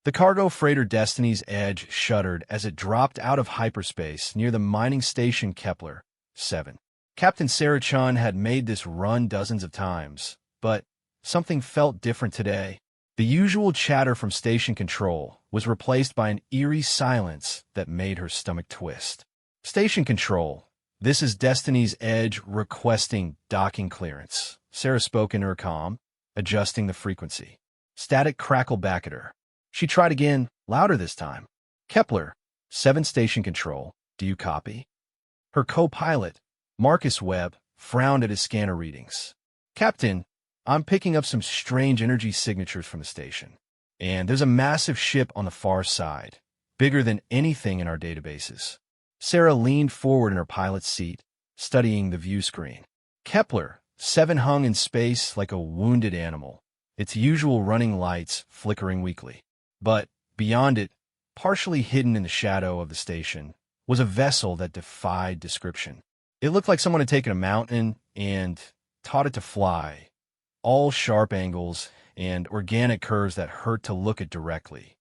The cargo freighter Destiny's Edge shuddered as it dropped out of hyperspace near the mining station Kepler 7. Captain Sarah Chun had made this run dozens of times, but something felt different today. The usual chatter from station control was replaced by an eerie silence that made her stomach twist. Station control, this is Destiny's Edge requesting docking clearance. Sarah spoke in her comm, adjusting the frequency. Static crackled back at her. She tried again, louder this time. Kepler 7 station control, do you copy? Her co-pilot, Marcus Webb, frowned at his scanner readings. Captain, I'm picking up some strange energy signatures from the station. And there's a massive ship on the far side, bigger than anything in our databases. Sarah leaned forward in her pilot's seat, studying the view screen. Kepler 7 hung in space like a wounded animal, its usual running lights flickering weakly. But beyond it, partially hidden in the shadow of the station, was a vessel that defied description. It looked like someone had taken a mountain and taught it to fly, all sharp angles and organic curves that hurt to look at directly.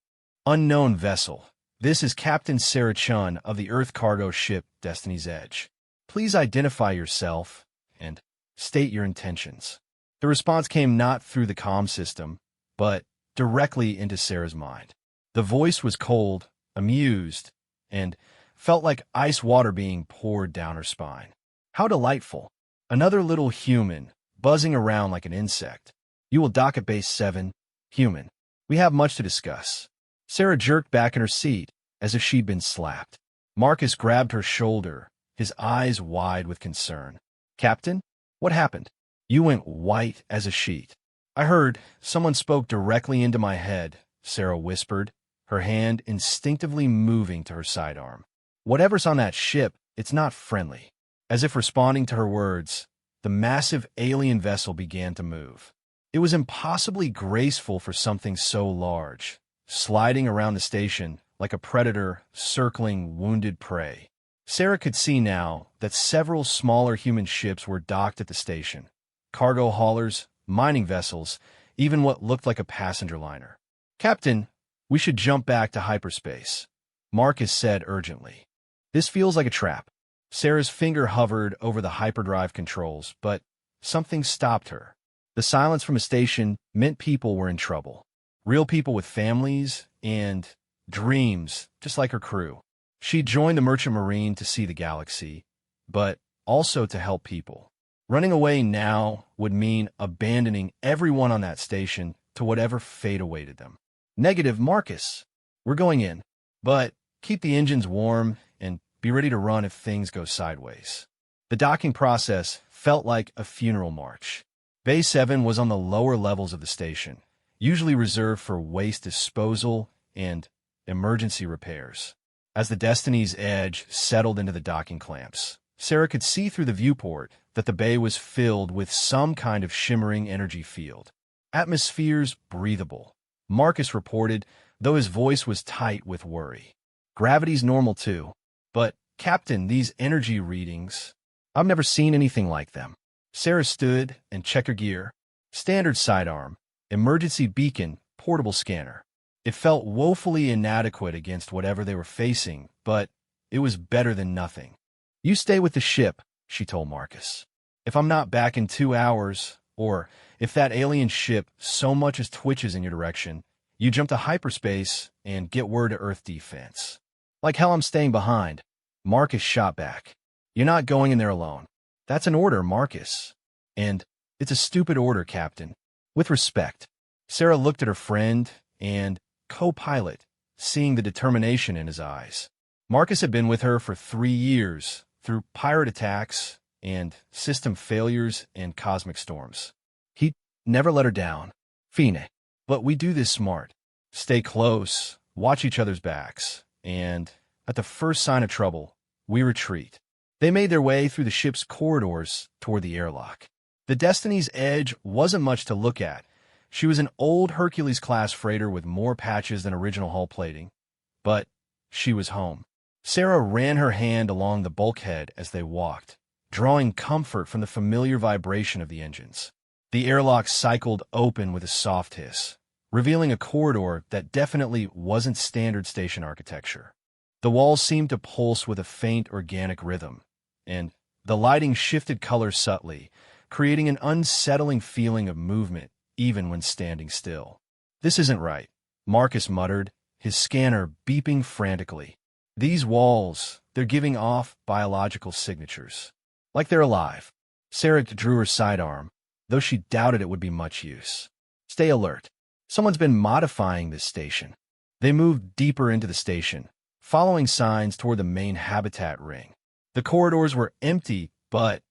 Unknown vessel. This is Captain Sarah Chun of the Earth cargo ship Destiny's Edge. Please identify yourself and state your intentions. The response came not through the comm system, but directly into Sarah's mind. The voice was cold, amused, and felt like ice water being poured down her spine. How delightful. Another little human, buzzing around like an insect. You will dock at base 7, human. We have much to discuss. Sarah jerked back in her seat, as if she'd been slapped. Marcus grabbed her shoulder, his eyes wide with concern. Captain, what happened? You went white as a sheet. I heard someone spoke directly into my head, Sarah whispered, her hand instinctively moving to her sidearm. Whatever's on that ship, it's not friendly. As if responding to her words, the massive alien vessel began to move. It was impossibly graceful for something so large, sliding around the station like a predator circling wounded prey. Sarah could see now that several smaller human ships were docked at the station. Cargo haulers, mining vessels, even what looked like a passenger liner. Captain, we should jump back to hyperspace, Marcus said urgently. This feels like a trap. Sarah's finger hovered over the hyperdrive controls, but something stopped her. The silence from a station meant people were in trouble. Real people with families and dreams, just like her crew. She joined the Merchant Marine to see the galaxy, but also to help people. Running away now would mean abandoning everyone on that station to whatever fate awaited them. Negative, Marcus. We're going in, but keep the engines warm and be ready to run if things go sideways. The docking process felt like a funeral march. Bay 7 was on the lower levels of the station, usually reserved for waste disposal and emergency repairs. As the Destiny's Edge settled into the docking clamps, Sarah could see through the viewport that the bay was filled with some kind of shimmering energy field. Atmosphere's breathable, Marcus reported, though his voice was tight with worry. Gravity's normal too. But, Captain, these energy readings, I've never seen anything like them. Sarah stood and checked her gear. Standard sidearm, emergency beacon, portable scanner. It felt woefully inadequate against whatever they were facing, but it was better than nothing. You stay with the ship, she told Marcus. If I'm not back in 2 hours, or if that alien ship so much as twitches in your direction, you jump to hyperspace and get word to Earth defense. Like hell I'm staying behind. Marcus shot back. You're not going in there alone. That's an order, Marcus. And it's a stupid order, Captain. With respect. Sarah looked at her friend and co-pilot, seeing the determination in his eyes. Marcus had been with her for 3 years, through pirate attacks and system failures and cosmic storms. He never let her down. Fine. But we do this smart. Stay close, watch each other's backs, and at the first sign of trouble, we retreat. They made their way through the ship's corridors toward the airlock. The Destiny's Edge wasn't much to look at. She was an old Hercules-class freighter with more patches than original hull plating. But she was home. Sarah ran her hand along the bulkhead as they walked, drawing comfort from the familiar vibration of the engines. The airlock cycled open with a soft hiss, revealing a corridor that definitely wasn't standard station architecture. The walls seemed to pulse with a faint organic rhythm, and the lighting shifted colors subtly, creating an unsettling feeling of movement even when standing still. "This isn't right," Marcus muttered, his scanner beeping frantically. "These walls, they're giving off biological signatures. Like they're alive." Sarah drew her sidearm, though she doubted it would be much use. "Stay alert. Someone's been modifying this station." They moved deeper into the station, following signs toward the main habitat ring. The corridors were empty, but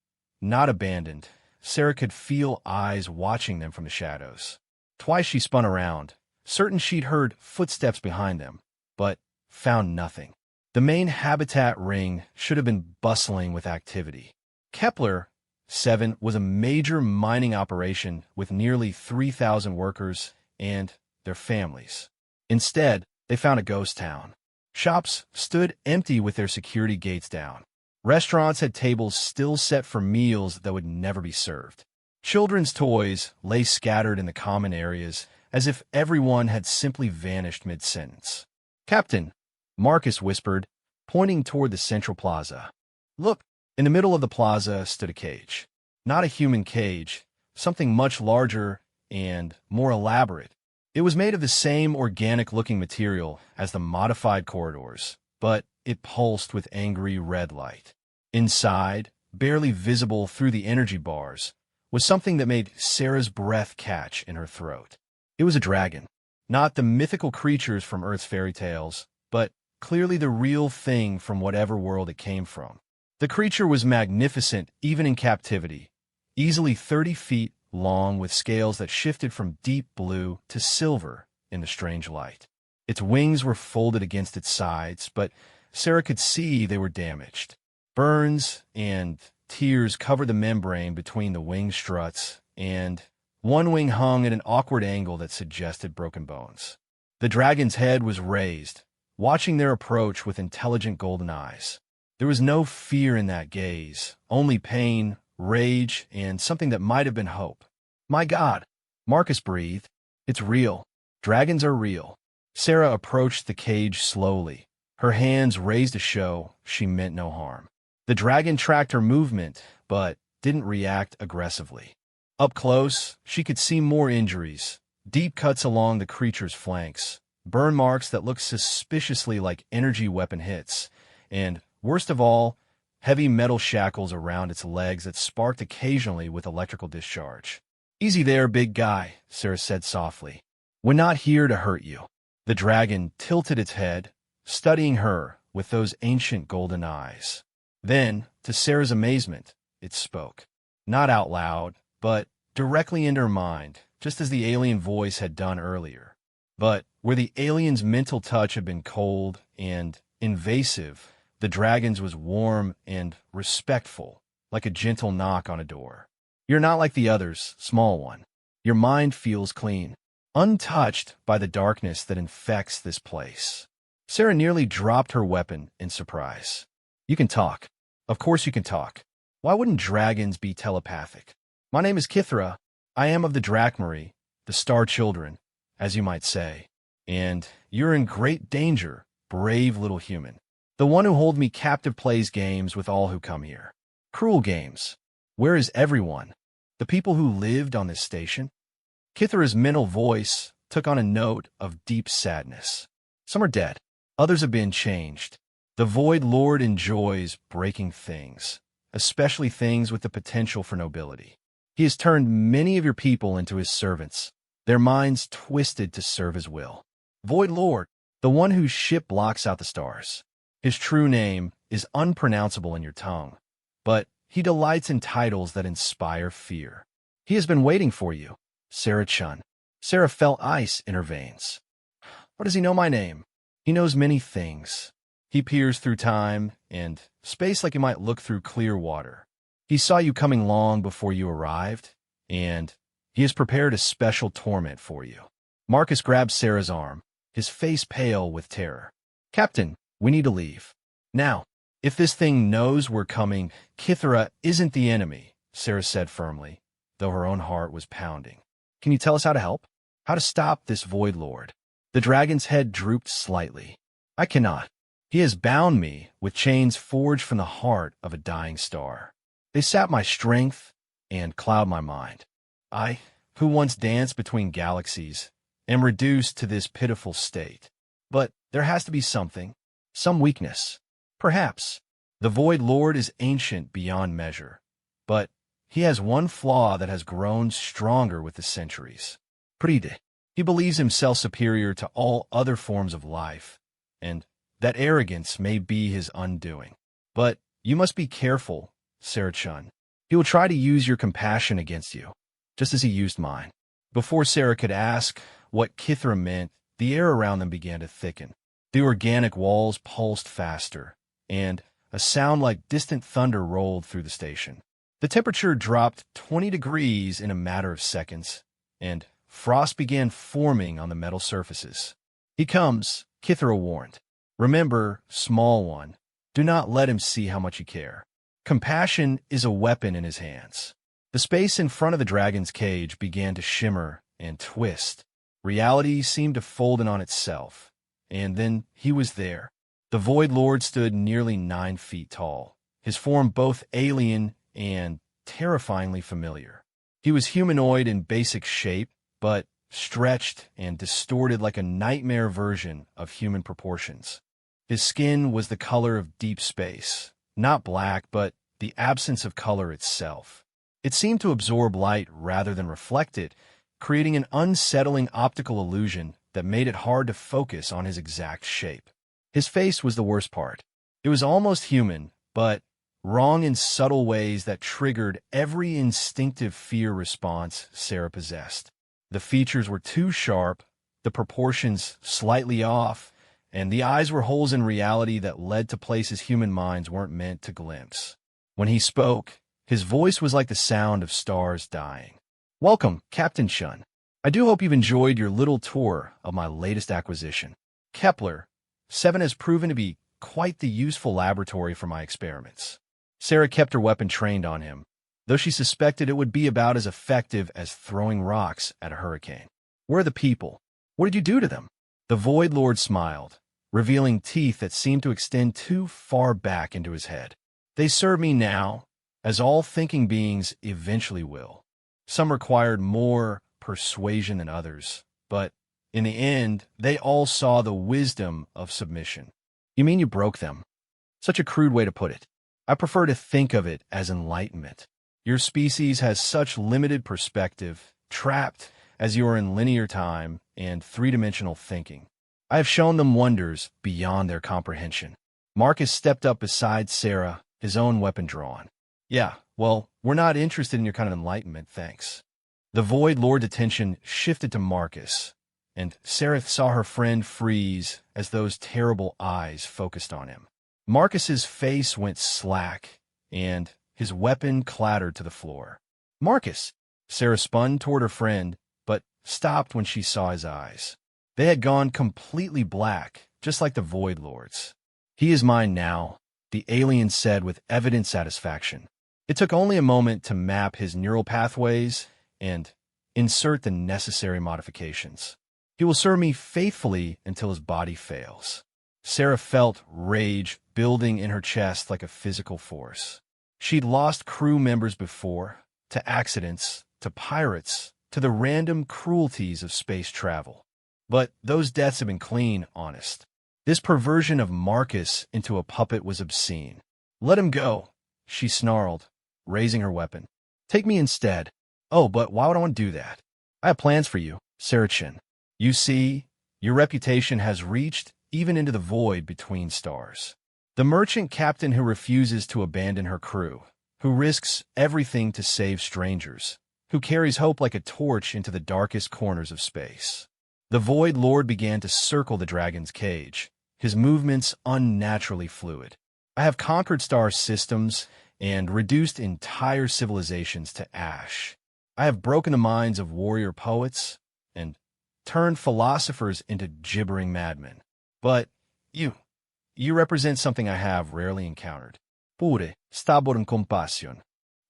not abandoned. Sarah could feel eyes watching them from the shadows. Twice she spun around, certain she'd heard footsteps behind them, but found nothing. The main habitat ring should have been bustling with activity. Kepler 7 was a major mining operation with nearly 3,000 workers and their families. Instead, they found a ghost town. Shops stood empty with their security gates down. Restaurants had tables still set for meals that would never be served. Children's toys lay scattered in the common areas as if everyone had simply vanished mid-sentence. "Captain," Marcus whispered, pointing toward the central plaza. "Look." In the middle of the plaza stood a cage. Not a human cage, something much larger and more elaborate. It was made of the same organic-looking material as the modified corridors, but it pulsed with angry red light. Inside, barely visible through the energy bars, was something that made Sarah's breath catch in her throat. It was a dragon. Not the mythical creatures from Earth's fairy tales, but clearly the real thing from whatever world it came from. The creature was magnificent even in captivity, easily 30 feet long with scales that shifted from deep blue to silver in the strange light. Its wings were folded against its sides, but Sarah could see they were damaged. Burns and tears covered the membrane between the wing struts, and one wing hung at an awkward angle that suggested broken bones. The dragon's head was raised, watching their approach with intelligent golden eyes. There was no fear in that gaze, only pain, rage, and something that might have been hope. "My God," Marcus breathed. "It's real. Dragons are real." Sarah approached the cage slowly, her hands raised to show she meant no harm. The dragon tracked her movement, but didn't react aggressively. Up close, she could see more injuries, deep cuts along the creature's flanks, burn marks that looked suspiciously like energy weapon hits, and, worst of all, heavy metal shackles around its legs that sparked occasionally with electrical discharge. "Easy there, big guy," Sarah said softly. "We're not here to hurt you." The dragon tilted its head, studying her with those ancient golden eyes. Then, to Sarah's amazement, it spoke. Not out loud, but directly into her mind, just as the alien voice had done earlier. But where the alien's mental touch had been cold and invasive, the dragon's was warm and respectful, like a gentle knock on a door. "You're not like the others, small one. Your mind feels clean, untouched by the darkness that infects this place." Sarah nearly dropped her weapon in surprise. "You can talk. Of course you can talk. Why wouldn't dragons be telepathic? My name is Kithra. I am of the Drachmarie, the Star Children, as you might say. And you're in great danger, brave little human. The one who holds me captive plays games with all who come here. Cruel games. Where is everyone? The people who lived on this station?" Kithra's mental voice took on a note of deep sadness. "Some are dead. Others have been changed. The Void Lord enjoys breaking things, especially things with the potential for nobility. He has turned many of your people into his servants, their minds twisted to serve his will. Void Lord, the one whose ship blocks out the stars. His true name is unpronounceable in your tongue, but he delights in titles that inspire fear. He has been waiting for you, Sarah Chun." Sarah felt ice in her veins. "How does he know my name?" "He knows many things. He peers through time and space like you might look through clear water. He saw you coming long before you arrived, and he has prepared a special torment for you." Marcus grabbed Sarah's arm, his face pale with terror. "Captain, we need to leave. Now, if this thing knows we're coming, Kithra isn't the enemy," Sarah said firmly, though her own heart was pounding. "Can you tell us how to help?" how to stop this Void Lord. The dragon's head drooped slightly. I cannot. He has bound me with chains forged from the heart of a dying star. They sap my strength and cloud my mind. I, who once danced between galaxies, am reduced to this pitiful state. But there has to be something, some weakness. Perhaps. The Void Lord is ancient beyond measure, but he has one flaw that has grown stronger with the centuries. Pride. He believes himself superior to all other forms of life, and that arrogance may be his undoing. But you must be careful, Sarah-chan. He will try to use your compassion against you, just as he used mine. Before Sarah could ask what Kithra meant, the air around them began to thicken. The organic walls pulsed faster, and a sound like distant thunder rolled through the station. The temperature dropped 20 degrees in a matter of seconds, and frost began forming on the metal surfaces. He comes, Kithra warned. Remember, small one, do not let him see how much you care. Compassion is a weapon in his hands. The space in front of the dragon's cage began to shimmer and twist. Reality seemed to fold in on itself, and then he was there. The Void Lord stood nearly 9 feet tall, his form both alien and terrifyingly familiar. He was humanoid in basic shape, but stretched and distorted like a nightmare version of human proportions. His skin was the color of deep space, not black, but the absence of color itself. It seemed to absorb light rather than reflect it, creating an unsettling optical illusion that made it hard to focus on his exact shape. His face was the worst part. It was almost human, but wrong in subtle ways that triggered every instinctive fear response Sarah possessed. The features were too sharp, the proportions slightly off, and the eyes were holes in reality that led to places human minds weren't meant to glimpse. When he spoke, his voice was like the sound of stars dying. Welcome, Captain Shun. I do hope you've enjoyed your little tour of my latest acquisition. Kepler 7 has proven to be quite the useful laboratory for my experiments. Sarah kept her weapon trained on him, though she suspected it would be about as effective as throwing rocks at a hurricane. Where are the people? What did you do to them? The Void Lord smiled, revealing teeth that seemed to extend too far back into his head. They serve me now, as all thinking beings eventually will. Some required more persuasion than others, but in the end, they all saw the wisdom of submission. You mean you broke them? Such a crude way to put it. I prefer to think of it as enlightenment. Your species has such limited perspective, trapped as you are in linear time and three-dimensional thinking. I have shown them wonders beyond their comprehension. Marcus stepped up beside Sarah, his own weapon drawn. Yeah, well, we're not interested in your kind of enlightenment, thanks. The Void Lord's attention shifted to Marcus, and Sarah saw her friend freeze as those terrible eyes focused on him. Marcus's face went slack, and his weapon clattered to the floor. Marcus! Sarah spun toward her friend, but stopped when she saw his eyes. They had gone completely black, just like the Void Lord's. He is mine now, the alien said with evident satisfaction. It took only a moment to map his neural pathways and insert the necessary modifications. He will serve me faithfully until his body fails. Sarah felt rage building in her chest like a physical force. She'd lost crew members before, to accidents, to pirates, to the random cruelties of space travel. But those deaths have been clean, honest. This perversion of Marcus into a puppet was obscene. Let him go, she snarled, raising her weapon. Take me instead. Oh, but why would I want to do that? I have plans for you, Sarah-chan. You see, your reputation has reached even into the void between stars. The merchant captain who refuses to abandon her crew, who risks everything to save strangers, who carries hope like a torch into the darkest corners of space. The Void Lord began to circle the dragon's cage, his movements unnaturally fluid. I have conquered star systems and reduced entire civilizations to ash. I have broken the minds of warrior poets and turned philosophers into gibbering madmen. But you represent something I have rarely encountered. Pure, stabor in compassion.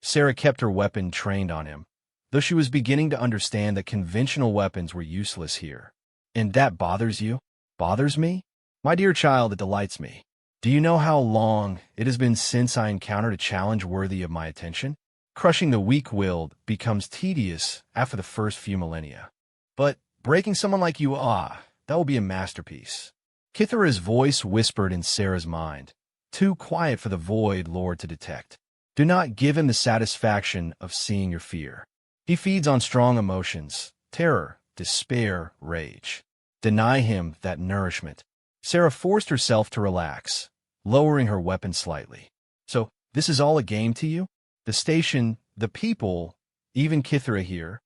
Sarah kept her weapon trained on him, though she was beginning to understand that conventional weapons were useless here. And that bothers you? Bothers me? My dear child, it delights me. Do you know how long it has been since I encountered a challenge worthy of my attention? Crushing the weak-willed becomes tedious after the first few millennia. But breaking someone like you, that will be a masterpiece. Kithra's voice whispered in Sarah's mind, too quiet for the Void Lord to detect. Do not give him the satisfaction of seeing your fear. He feeds on strong emotions, terror, despair, rage. Deny him that nourishment. Sarah forced herself to relax, lowering her weapon slightly. So, this is all a game to you? The station, the people, even Kithra here?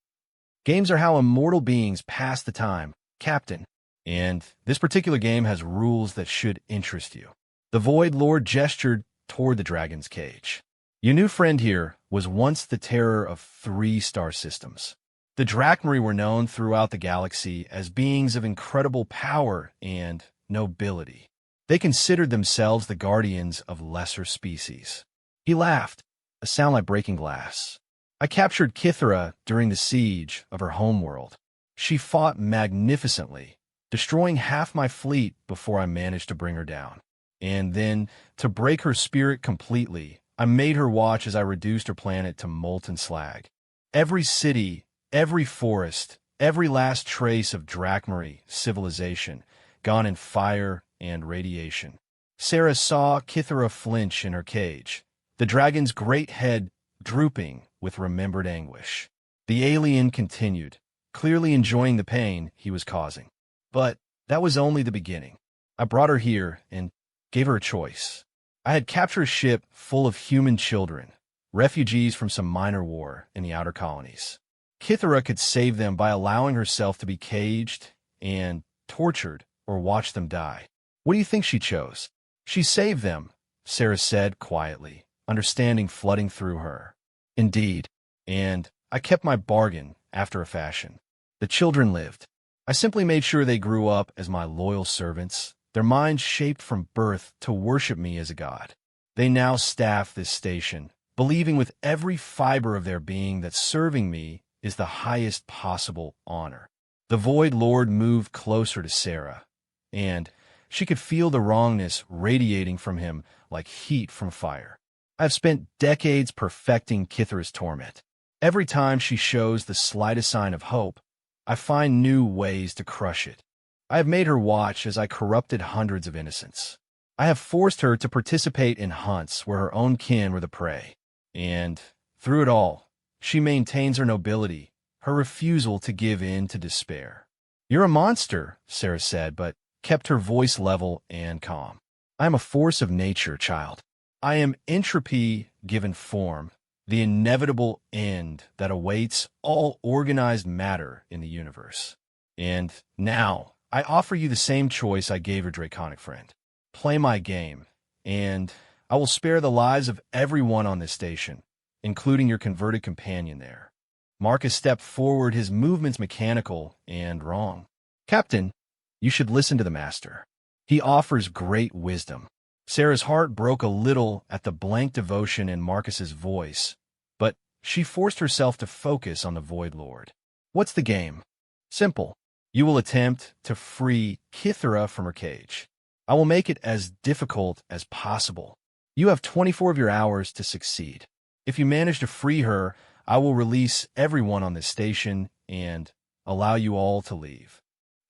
Games are how immortal beings pass the time, Captain. And this particular game has rules that should interest you. The Void Lord gestured toward the dragon's cage. Your new friend here was once the terror of 3 star systems. The Drachmari were known throughout the galaxy as beings of incredible power and nobility. They considered themselves the guardians of lesser species. He laughed, a sound like breaking glass. I captured Kithra during the siege of her homeworld. She fought magnificently, destroying half my fleet before I managed to bring her down. And then, to break her spirit completely, I made her watch as I reduced her planet to molten slag. Every city, every forest, every last trace of Drachmari civilization, gone in fire and radiation. Sarah saw Kithra flinch in her cage, the dragon's great head drooping with remembered anguish. The alien continued, clearly enjoying the pain he was causing. But that was only the beginning. I brought her here and gave her a choice. I had captured a ship full of human children, refugees from some minor war in the outer colonies. Kithra could save them by allowing herself to be caged and tortured or watch them die. What do you think she chose? She saved them, Sarah said quietly, understanding flooding through her. Indeed, and I kept my bargain after a fashion. The children lived. I simply made sure they grew up as my loyal servants, their minds shaped from birth to worship me as a god. They now staff this station, believing with every fiber of their being that serving me is the highest possible honor. The Void Lord moved closer to Sarah, and she could feel the wrongness radiating from him like heat from fire. I've spent decades perfecting Kithra's torment. Every time she shows the slightest sign of hope, I find new ways to crush it. I have made her watch as I corrupted hundreds of innocents. I have forced her to participate in hunts where her own kin were the prey. And, through it all, she maintains her nobility, her refusal to give in to despair. You're a monster, Sarah said, but kept her voice level and calm. I am a force of nature, child. I am entropy given form, the inevitable end that awaits all organized matter in the universe. And now, I offer you the same choice I gave your draconic friend. Play my game, and I will spare the lives of everyone on this station, including your converted companion there. Marcus stepped forward, his movements mechanical and wrong. Captain, you should listen to the master. He offers great wisdom. Sarah's heart broke a little at the blank devotion in Marcus's voice, but she forced herself to focus on the Void Lord. What's the game? Simple. You will attempt to free Kithra from her cage. I will make it as difficult as possible. You have 24 of your hours to succeed. If you manage to free her, I will release everyone on this station and allow you all to leave.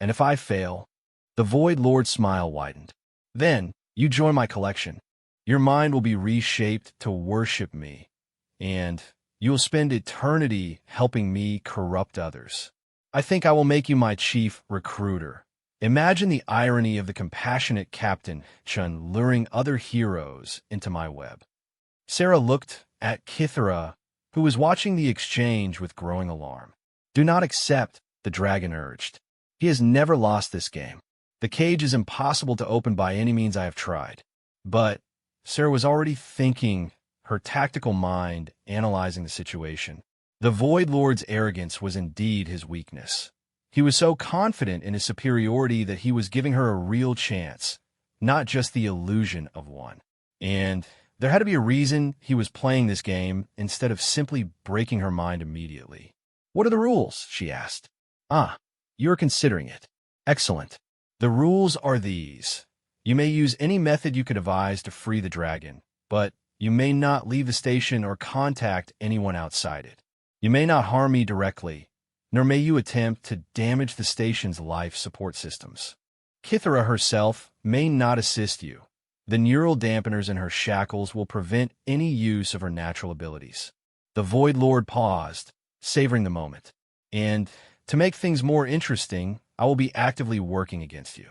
And if I fail, the Void Lord's smile widened. Then, you join my collection. Your mind will be reshaped to worship me, and you will spend eternity helping me corrupt others. I think I will make you my chief recruiter. Imagine the irony of the compassionate Captain Chun luring other heroes into my web. Sarah looked at Kithra, who was watching the exchange with growing alarm. Do not accept, the dragon urged. He has never lost this game. The cage is impossible to open by any means I have tried. But Sarah was already thinking, her tactical mind analyzing the situation. The Void Lord's arrogance was indeed his weakness. He was so confident in his superiority that he was giving her a real chance, not just the illusion of one. And there had to be a reason he was playing this game instead of simply breaking her mind immediately. What are the rules? She asked. Ah, you're considering it. Excellent. The rules are these. You may use any method you could devise to free the dragon, but you may not leave the station or contact anyone outside it. You may not harm me directly, nor may you attempt to damage the station's life support systems. Kithara herself may not assist you. The neural dampeners in her shackles will prevent any use of her natural abilities. The Void Lord paused, savoring the moment. And to make things more interesting, I will be actively working against you.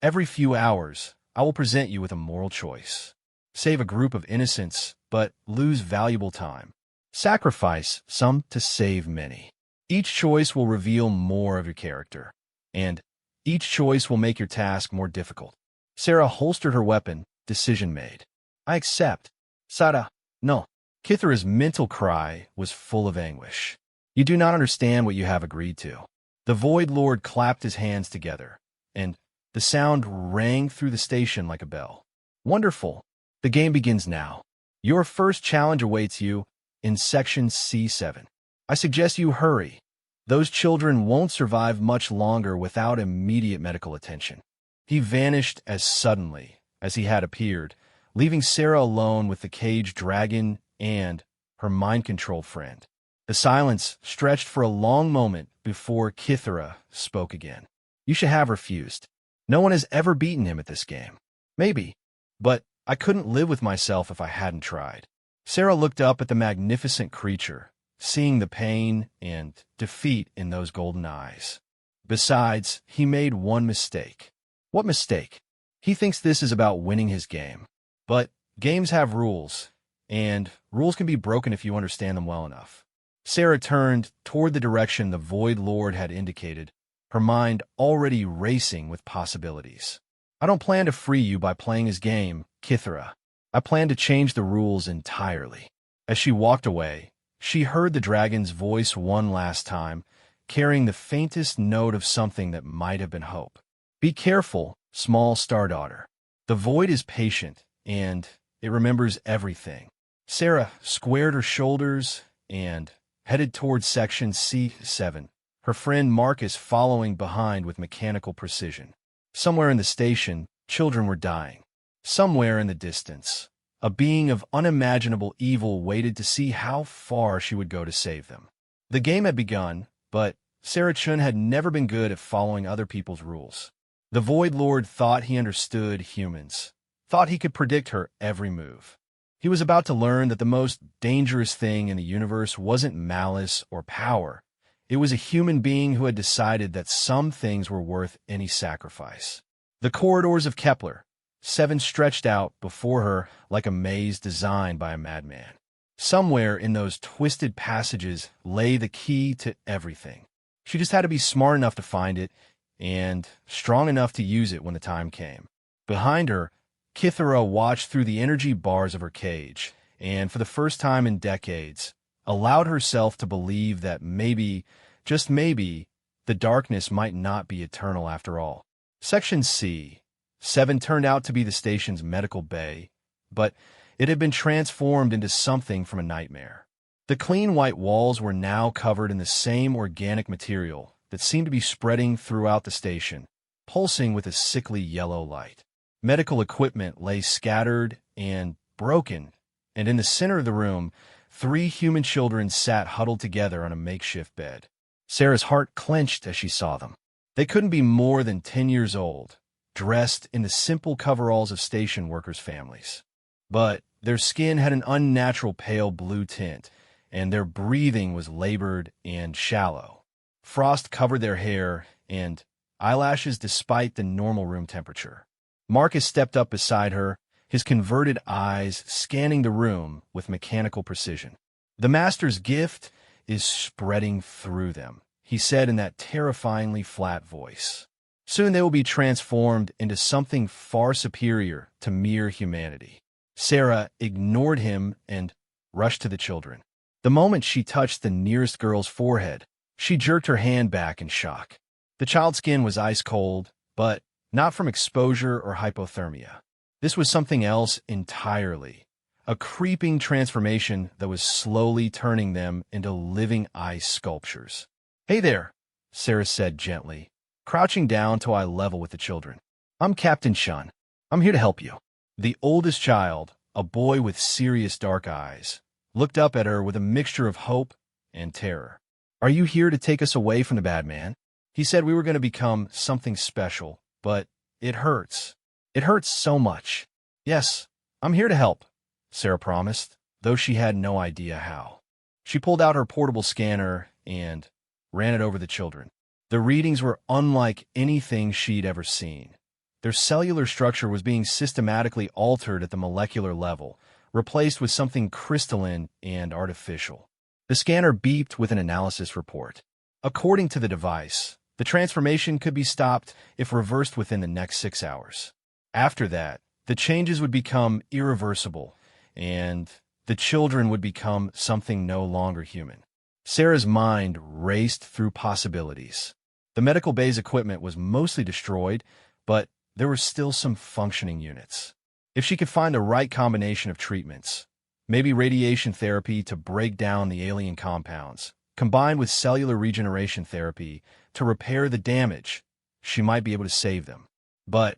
Every few hours, I will present you with a moral choice. Save a group of innocents, but lose valuable time. Sacrifice some to save many. Each choice will reveal more of your character, and each choice will make your task more difficult. Sarah holstered her weapon, decision made. I accept. Sada, no. Kithara's mental cry was full of anguish. You do not understand what you have agreed to. The Void Lord clapped his hands together, and the sound rang through the station like a bell. Wonderful. The game begins now. Your first challenge awaits you in Section C7. I suggest you hurry. Those children won't survive much longer without immediate medical attention. He vanished as suddenly as he had appeared, leaving Sarah alone with the caged dragon and her mind-controlled friend. The silence stretched for a long moment before Kithara spoke again. You should have refused. No one has ever beaten him at this game. Maybe, but I couldn't live with myself if I hadn't tried. Sarah looked up at the magnificent creature, seeing the pain and defeat in those golden eyes. Besides, he made one mistake. What mistake? He thinks this is about winning his game. But games have rules, and rules can be broken if you understand them well enough. Sarah turned toward the direction the Void Lord had indicated, her mind already racing with possibilities. I don't plan to free you by playing his game, Kithara. I plan to change the rules entirely. As she walked away, she heard the dragon's voice one last time, carrying the faintest note of something that might have been hope. Be careful, small star daughter. The void is patient, and it remembers everything. Sarah squared her shoulders and headed towards Section C7, her friend Marcus following behind with mechanical precision. Somewhere in the station, children were dying. Somewhere in the distance, a being of unimaginable evil waited to see how far she would go to save them. The game had begun, but Sarah Chun had never been good at following other people's rules. The Void Lord thought he understood humans, thought he could predict her every move. He was about to learn that the most dangerous thing in the universe wasn't malice or power. It was a human being who had decided that some things were worth any sacrifice. The corridors of Kepler 7 stretched out before her like a maze designed by a madman. Somewhere in those twisted passages lay the key to everything. She just had to be smart enough to find it and strong enough to use it when the time came. Behind her, Kithara watched through the energy bars of her cage, and for the first time in decades, allowed herself to believe that maybe, just maybe, the darkness might not be eternal after all. Section C7 turned out to be the station's medical bay, but it had been transformed into something from a nightmare. The clean white walls were now covered in the same organic material that seemed to be spreading throughout the station, pulsing with a sickly yellow light. Medical equipment lay scattered and broken, and in the center of the room, 3 human children sat huddled together on a makeshift bed. Sarah's heart clenched as she saw them. They couldn't be more than 10 years old, dressed in the simple coveralls of station workers' families. But their skin had an unnatural pale blue tint, and their breathing was labored and shallow. Frost covered their hair and eyelashes despite the normal room temperature. Marcus stepped up beside her, his converted eyes scanning the room with mechanical precision. The Master's gift is spreading through them, he said in that terrifyingly flat voice. Soon they will be transformed into something far superior to mere humanity. Sarah ignored him and rushed to the children. The moment she touched the nearest girl's forehead, she jerked her hand back in shock. The child's skin was ice cold, but not from exposure or hypothermia. This was something else entirely, a creeping transformation that was slowly turning them into living ice sculptures. Hey there, Sarah said gently, crouching down to eye level with the children. I'm Captain Shun. I'm here to help you. The oldest child, a boy with serious dark eyes, looked up at her with a mixture of hope and terror. Are you here to take us away from the bad man? He said we were going to become something special, but it hurts. It hurts so much. Yes, I'm here to help, Sarah promised, though she had no idea how. She pulled out her portable scanner and ran it over the children. The readings were unlike anything she'd ever seen. Their cellular structure was being systematically altered at the molecular level, replaced with something crystalline and artificial. The scanner beeped with an analysis report. According to the device, the transformation could be stopped if reversed within the next 6 hours. After that, the changes would become irreversible, and the children would become something no longer human. Sarah's mind raced through possibilities. The medical bay's equipment was mostly destroyed, but there were still some functioning units. If she could find the right combination of treatments, maybe radiation therapy to break down the alien compounds, combined with cellular regeneration therapy to repair the damage, she might be able to save them. But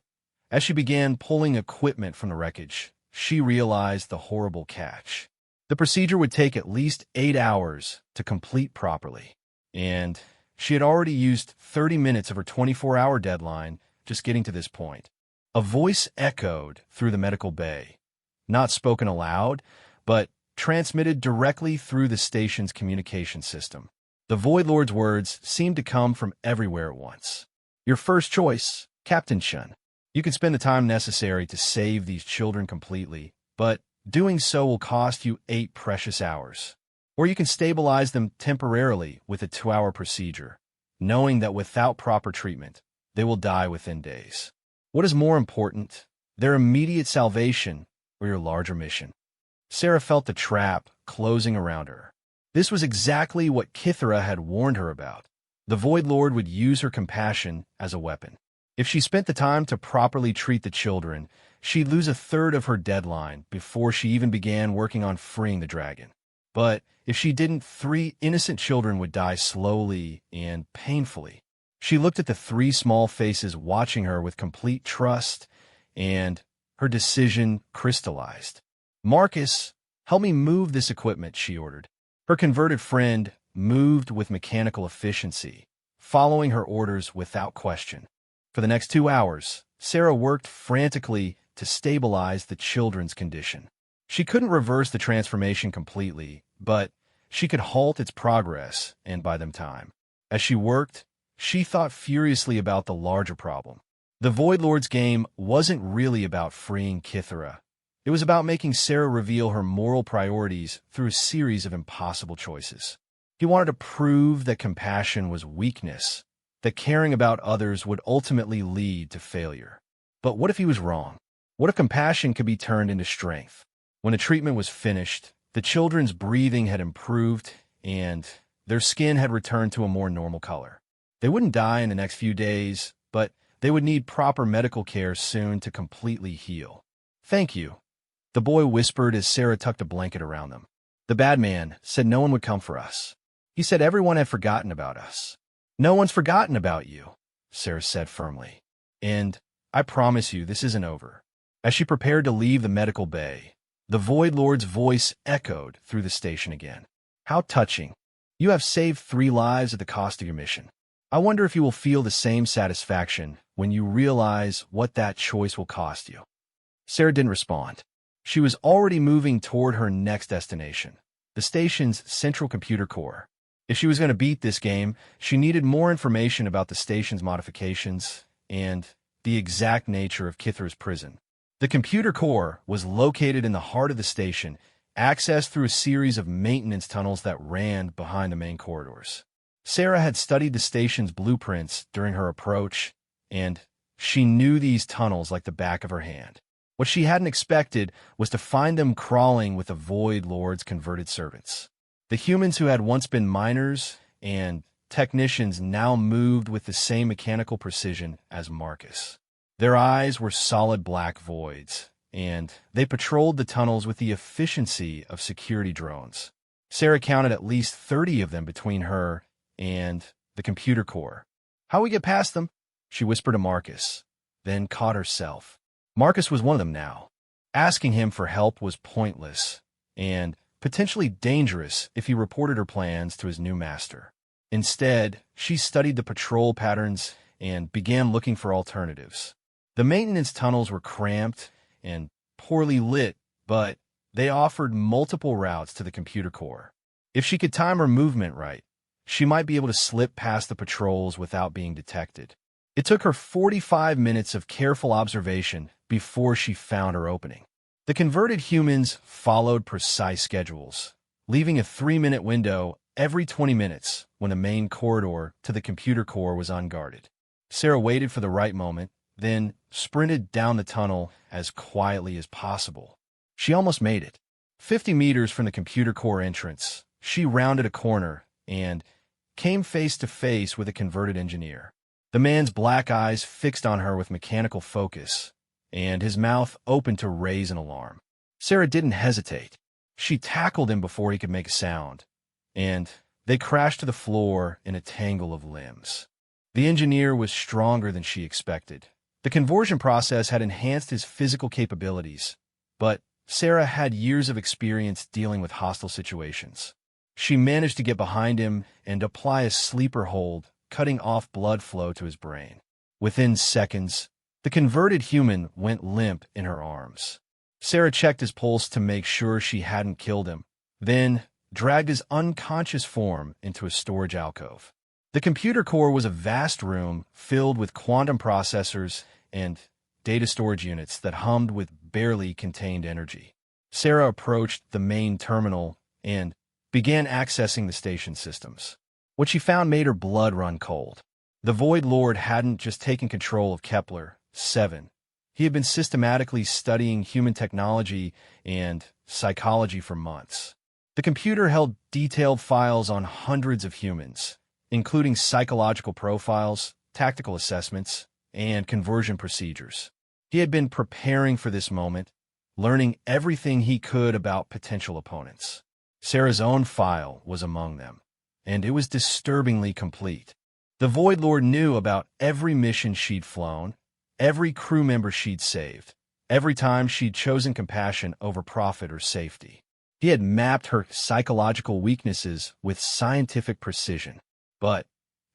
as she began pulling equipment from the wreckage, she realized the horrible catch. The procedure would take at least 8 hours to complete properly, and she had already used 30 minutes of her 24-hour deadline just getting to this point. A voice echoed through the medical bay, not spoken aloud, but transmitted directly through the station's communication system. The Void Lord's words seemed to come from everywhere at once. Your first choice, Captain Shun. You can spend the time necessary to save these children completely, but doing so will cost you 8 precious hours. Or you can stabilize them temporarily with a 2-hour procedure, knowing that without proper treatment, they will die within days. What is more important, their immediate salvation or your larger mission? Sarah felt the trap closing around her. This was exactly what Kithara had warned her about. The Void Lord would use her compassion as a weapon. If she spent the time to properly treat the children, she'd lose 1/3 of her deadline before she even began working on freeing the dragon. But if she didn't, 3 innocent children would die slowly and painfully. She looked at the 3 small faces watching her with complete trust, and her decision crystallized. Marcus, help me move this equipment, she ordered. Her converted friend moved with mechanical efficiency, following her orders without question. For the next 2 hours, Sarah worked frantically to stabilize the children's condition. She couldn't reverse the transformation completely, but she could halt its progress and buy them time. As she worked, she thought furiously about the larger problem. The Void Lord's game wasn't really about freeing Kithara. It was about making Sarah reveal her moral priorities through a series of impossible choices. He wanted to prove that compassion was weakness, that caring about others would ultimately lead to failure. But what if he was wrong? What if compassion could be turned into strength? When the treatment was finished, the children's breathing had improved and their skin had returned to a more normal color. They wouldn't die in the next few days, but they would need proper medical care soon to completely heal. Thank you, the boy whispered as Sarah tucked a blanket around them. The bad man said no one would come for us. He said everyone had forgotten about us. No one's forgotten about you, Sarah said firmly. And I promise you this isn't over. As she prepared to leave the medical bay, the Void Lord's voice echoed through the station again. How touching. You have saved 3 lives at the cost of your mission. I wonder if you will feel the same satisfaction when you realize what that choice will cost you. Sarah didn't respond. She was already moving toward her next destination, the station's central computer core. If she was going to beat this game, she needed more information about the station's modifications and the exact nature of Kithara's prison. The computer core was located in the heart of the station, accessed through a series of maintenance tunnels that ran behind the main corridors. Sarah had studied the station's blueprints during her approach, and she knew these tunnels like the back of her hand. What she hadn't expected was to find them crawling with the Void Lord's converted servants. The humans who had once been miners and technicians now moved with the same mechanical precision as Marcus. Their eyes were solid black voids, and they patrolled the tunnels with the efficiency of security drones. Sarah counted at least 30 of them between her and the computer core. "How we get past them?" she whispered to Marcus, then caught herself. Marcus was one of them now. Asking him for help was pointless, and potentially dangerous if he reported her plans to his new master. Instead, she studied the patrol patterns and began looking for alternatives. The maintenance tunnels were cramped and poorly lit, but they offered multiple routes to the computer core. If she could time her movement right, she might be able to slip past the patrols without being detected. It took her 45 minutes of careful observation before she found her opening. The converted humans followed precise schedules, leaving a 3-minute window every 20 minutes when the main corridor to the computer core was unguarded. Sarah waited for the right moment, then sprinted down the tunnel as quietly as possible. She almost made it. 50 meters from the computer core entrance, she rounded a corner and came face to face with a converted engineer. The man's black eyes fixed on her with mechanical focus, and his mouth opened to raise an alarm. Sarah didn't hesitate. She tackled him before he could make a sound, and they crashed to the floor in a tangle of limbs. The engineer was stronger than she expected. The conversion process had enhanced his physical capabilities, but Sarah had years of experience dealing with hostile situations. She managed to get behind him and apply a sleeper hold, cutting off blood flow to his brain. Within seconds, the converted human went limp in her arms. Sarah checked his pulse to make sure she hadn't killed him, then dragged his unconscious form into a storage alcove. The computer core was a vast room filled with quantum processors and data storage units that hummed with barely contained energy. Sarah approached the main terminal and began accessing the station systems. What she found made her blood run cold. The Void Lord hadn't just taken control of Kepler 7. He had been systematically studying human technology and psychology for months. The computer held detailed files on hundreds of humans, including psychological profiles, tactical assessments, and conversion procedures. He had been preparing for this moment, learning everything he could about potential opponents. Sarah's own file was among them, and it was disturbingly complete. The Void Lord knew about every mission she'd flown, every crew member she'd saved, every time she'd chosen compassion over profit or safety. He had mapped her psychological weaknesses with scientific precision. But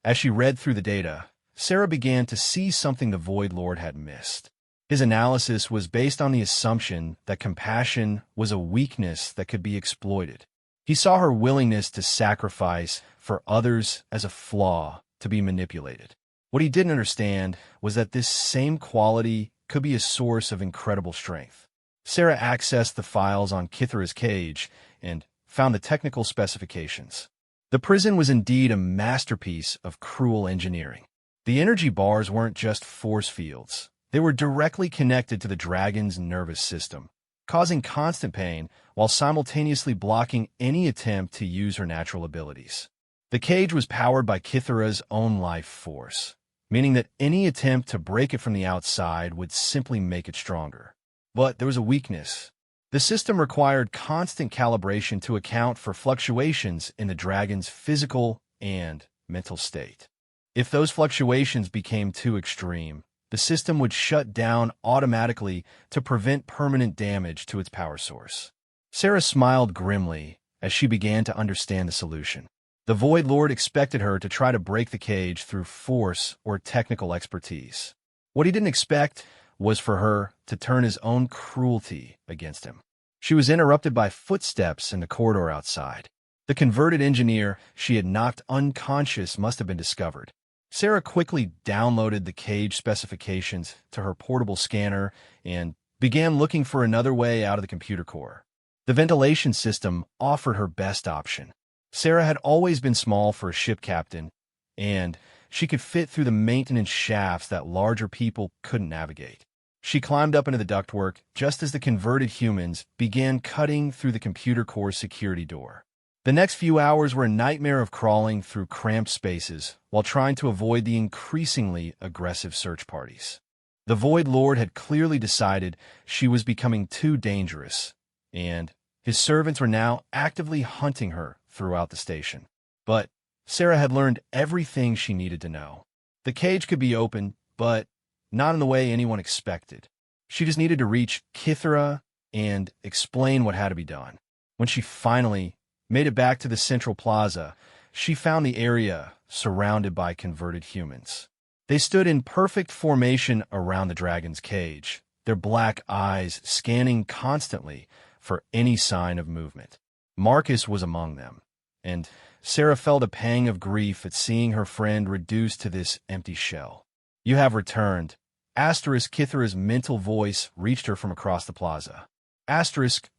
as she read through the data, Sarah began to see something the Void Lord had missed. His analysis was based on the assumption that compassion was a weakness that could be exploited. He saw her willingness to sacrifice for others as a flaw to be manipulated. What he didn't understand was that this same quality could be a source of incredible strength. Sarah accessed the files on Kithra's cage and found the technical specifications. The prison was indeed a masterpiece of cruel engineering. The energy bars weren't just force fields. They were directly connected to the dragon's nervous system, causing constant pain while simultaneously blocking any attempt to use her natural abilities. The cage was powered by Kithra's own life force, meaning that any attempt to break it from the outside would simply make it stronger. But there was a weakness. The system required constant calibration to account for fluctuations in the dragon's physical and mental state. If those fluctuations became too extreme, the system would shut down automatically to prevent permanent damage to its power source. Sarah smiled grimly as she began to understand the solution. The Void Lord expected her to try to break the cage through force or technical expertise. What he didn't expect was for her to turn his own cruelty against him. She was interrupted by footsteps in the corridor outside. The converted engineer she had knocked unconscious must have been discovered. Sarah quickly downloaded the cage specifications to her portable scanner and began looking for another way out of the computer core. The ventilation system offered her best option. Sarah had always been small for a ship captain, and she could fit through the maintenance shafts that larger people couldn't navigate. She climbed up into the ductwork just as the converted humans began cutting through the computer core security door. The next few hours were a nightmare of crawling through cramped spaces while trying to avoid the increasingly aggressive search parties. The Void Lord had clearly decided she was becoming too dangerous, and his servants were now actively hunting her throughout the station. But Sarah had learned everything she needed to know. The cage could be opened, but not in the way anyone expected. She just needed to reach Kithra and explain what had to be done. When she finally made it back to the central plaza, she found the area surrounded by converted humans. They stood in perfect formation around the dragon's cage, their black eyes scanning constantly for any sign of movement. Marcus was among them, and Sarah felt a pang of grief at seeing her friend reduced to this empty shell. "You have returned." Kithra's mental voice reached her from across the plaza.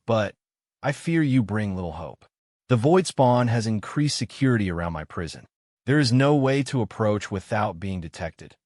But I fear you bring little hope. The void spawn has increased security around my prison. There is no way to approach without being detected.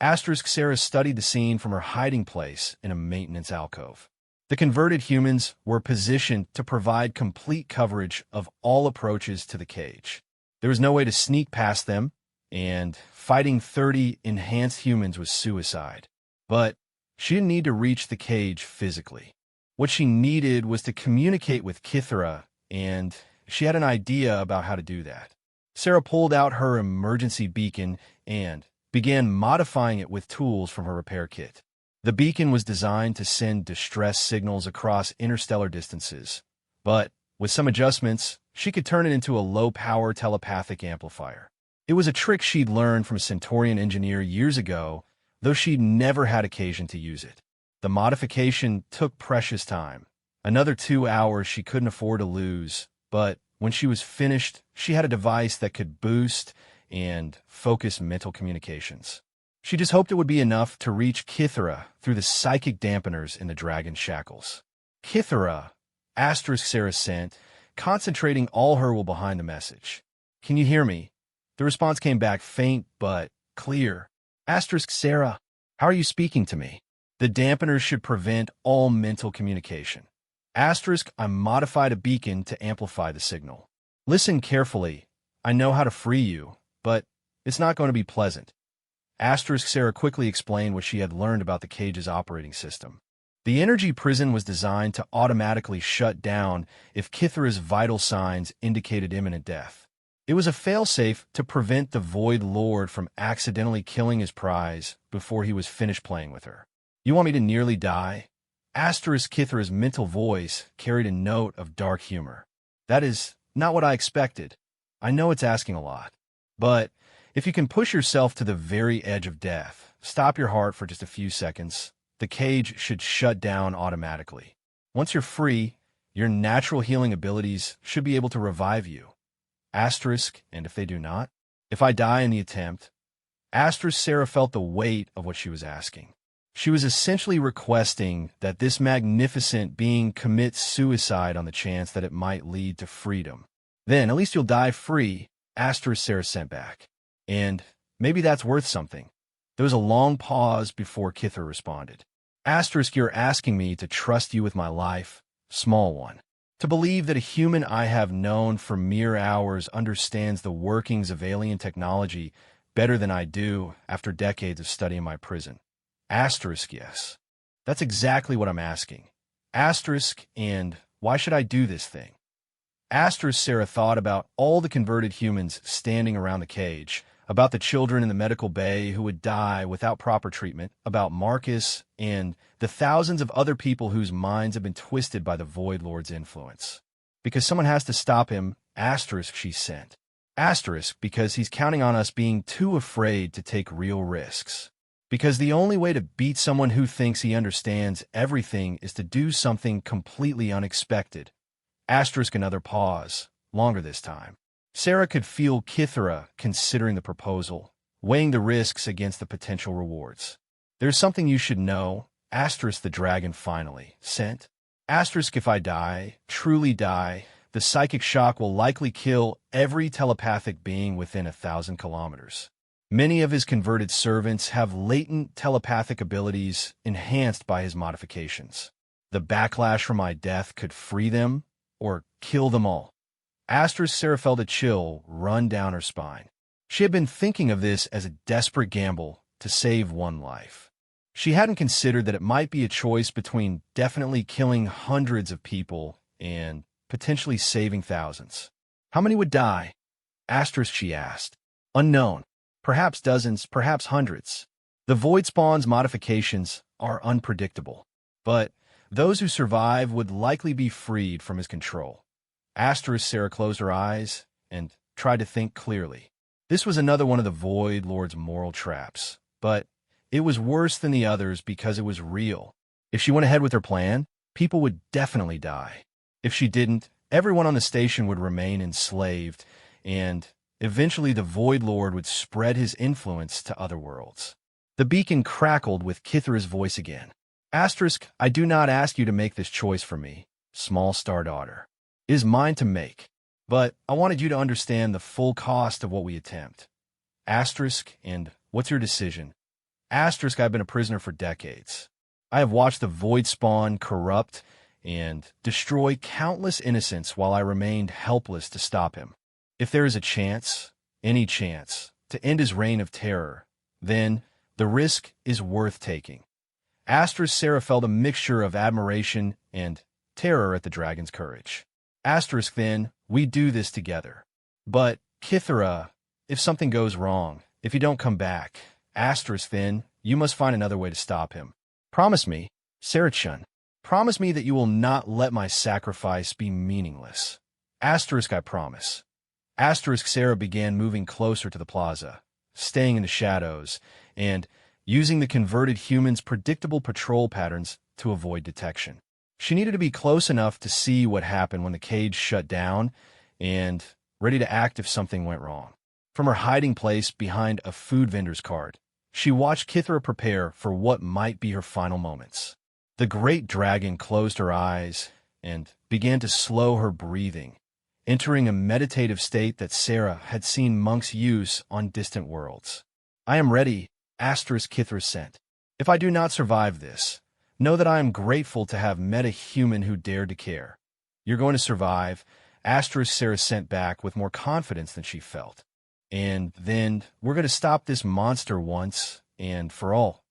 Sarah studied the scene from her hiding place in a maintenance alcove. The converted humans were positioned to provide complete coverage of all approaches to the cage. There was no way to sneak past them, and fighting 30 enhanced humans was suicide. But she didn't need to reach the cage physically. What she needed was to communicate with Kithra, and she had an idea about how to do that. Sarah pulled out her emergency beacon and began modifying it with tools from her repair kit. The beacon was designed to send distress signals across interstellar distances, but with some adjustments, she could turn it into a low-power telepathic amplifier. It was a trick she'd learned from a Centaurian engineer years ago, though she'd never had occasion to use it. The modification took precious time. Another 2 hours she couldn't afford to lose, but when she was finished, she had a device that could boost and focus mental communications. She just hoped it would be enough to reach Kithra through the psychic dampeners in the dragon's shackles. "Kithra," Sarah sent, concentrating all her will behind the message. "Can you hear me?" The response came back faint but clear. "Sarah, how are you speaking to me?" The dampeners should prevent all mental communication. "I modified a beacon to amplify the signal. Listen carefully. I know how to free you, but it's not going to be pleasant." Sarah quickly explained what she had learned about the cage's operating system. The energy prison was designed to automatically shut down if Kithra's vital signs indicated imminent death. It was a failsafe to prevent the Void Lord from accidentally killing his prize before he was finished playing with her. "You want me to nearly die?" Kithra's mental voice carried a note of dark humor. "That is not what I expected. I know it's asking a lot. But if you can push yourself to the very edge of death, stop your heart for just a few seconds, the cage should shut down automatically. Once you're free, your natural healing abilities should be able to revive you. And if they do not? If I die in the attempt?" Sarah felt the weight of what she was asking. She was essentially requesting that this magnificent being commit suicide on the chance that it might lead to freedom. "Then at least you'll die free," Sarah sent back. "And maybe that's worth something." There was a long pause before Kithra responded. "You're asking me to trust you with my life, small one. To believe that a human I have known for mere hours understands the workings of alien technology better than I do after decades of studying my prison." Yes. That's exactly what I'm asking. And why should I do this thing? Sarah thought about all the converted humans standing around the cage, about the children in the medical bay who would die without proper treatment, about Marcus, and the thousands of other people whose minds have been twisted by the Void Lord's influence. "Because someone has to stop him," she sent. Because he's counting on us being too afraid to take real risks. Because the only way to beat someone who thinks he understands everything is to do something completely unexpected. Another pause, longer this time. Sarah could feel Kithra considering the proposal, weighing the risks against the potential rewards. "There's something you should know," the dragon finally sent. If I die, truly die, the psychic shock will likely kill every telepathic being within 1,000 kilometers. Many of his converted servants have latent telepathic abilities enhanced by his modifications. The backlash from my death could free them or kill them all. Sarah felt a chill run down her spine. She had been thinking of this as a desperate gamble to save one life. She hadn't considered that it might be a choice between definitely killing hundreds of people and potentially saving thousands. How many would die? Asterisk, she asked. Unknown. Perhaps dozens, perhaps hundreds. The void spawn's modifications are unpredictable, but those who survive would likely be freed from his control. Asterisk, Sarah closed her eyes and tried to think clearly. This was another one of the Void Lord's moral traps, but it was worse than the others because it was real. If she went ahead with her plan, people would definitely die. If she didn't, everyone on the station would remain enslaved, and eventually the Void Lord would spread his influence to other worlds. The beacon crackled with Kithra's voice again. Asterisk, I do not ask you to make this choice for me, small star daughter. It is mine to make, but I wanted you to understand the full cost of what we attempt. Asterisk, and what's your decision? Asterisk, I've been a prisoner for decades. I have watched the void spawn corrupt and destroy countless innocents while I remained helpless to stop him. If there is a chance, any chance, to end his reign of terror, then the risk is worth taking. Asterisk, Sarah felt a mixture of admiration and terror at the dragon's courage. Asterisk, then, we do this together. But, Kithra, if something goes wrong, if you don't come back, asterisk, then, you must find another way to stop him. Promise me, Sarah-chun, promise me that you will not let my sacrifice be meaningless. Asterisk, I promise. Asterisk, Sarah began moving closer to the plaza, staying in the shadows, and using the converted human's predictable patrol patterns to avoid detection. She needed to be close enough to see what happened when the cage shut down and ready to act if something went wrong. From her hiding place behind a food vendor's cart, she watched Kithra prepare for what might be her final moments. The great dragon closed her eyes and began to slow her breathing, entering a meditative state that Sarah had seen monks use on distant worlds. I am ready, asterisk, Kithra sent. If I do not survive this, know that I am grateful to have met a human who dared to care. You're going to survive, asterisk, Sarah sent back with more confidence than she felt. And then we're going to stop this monster once and for all.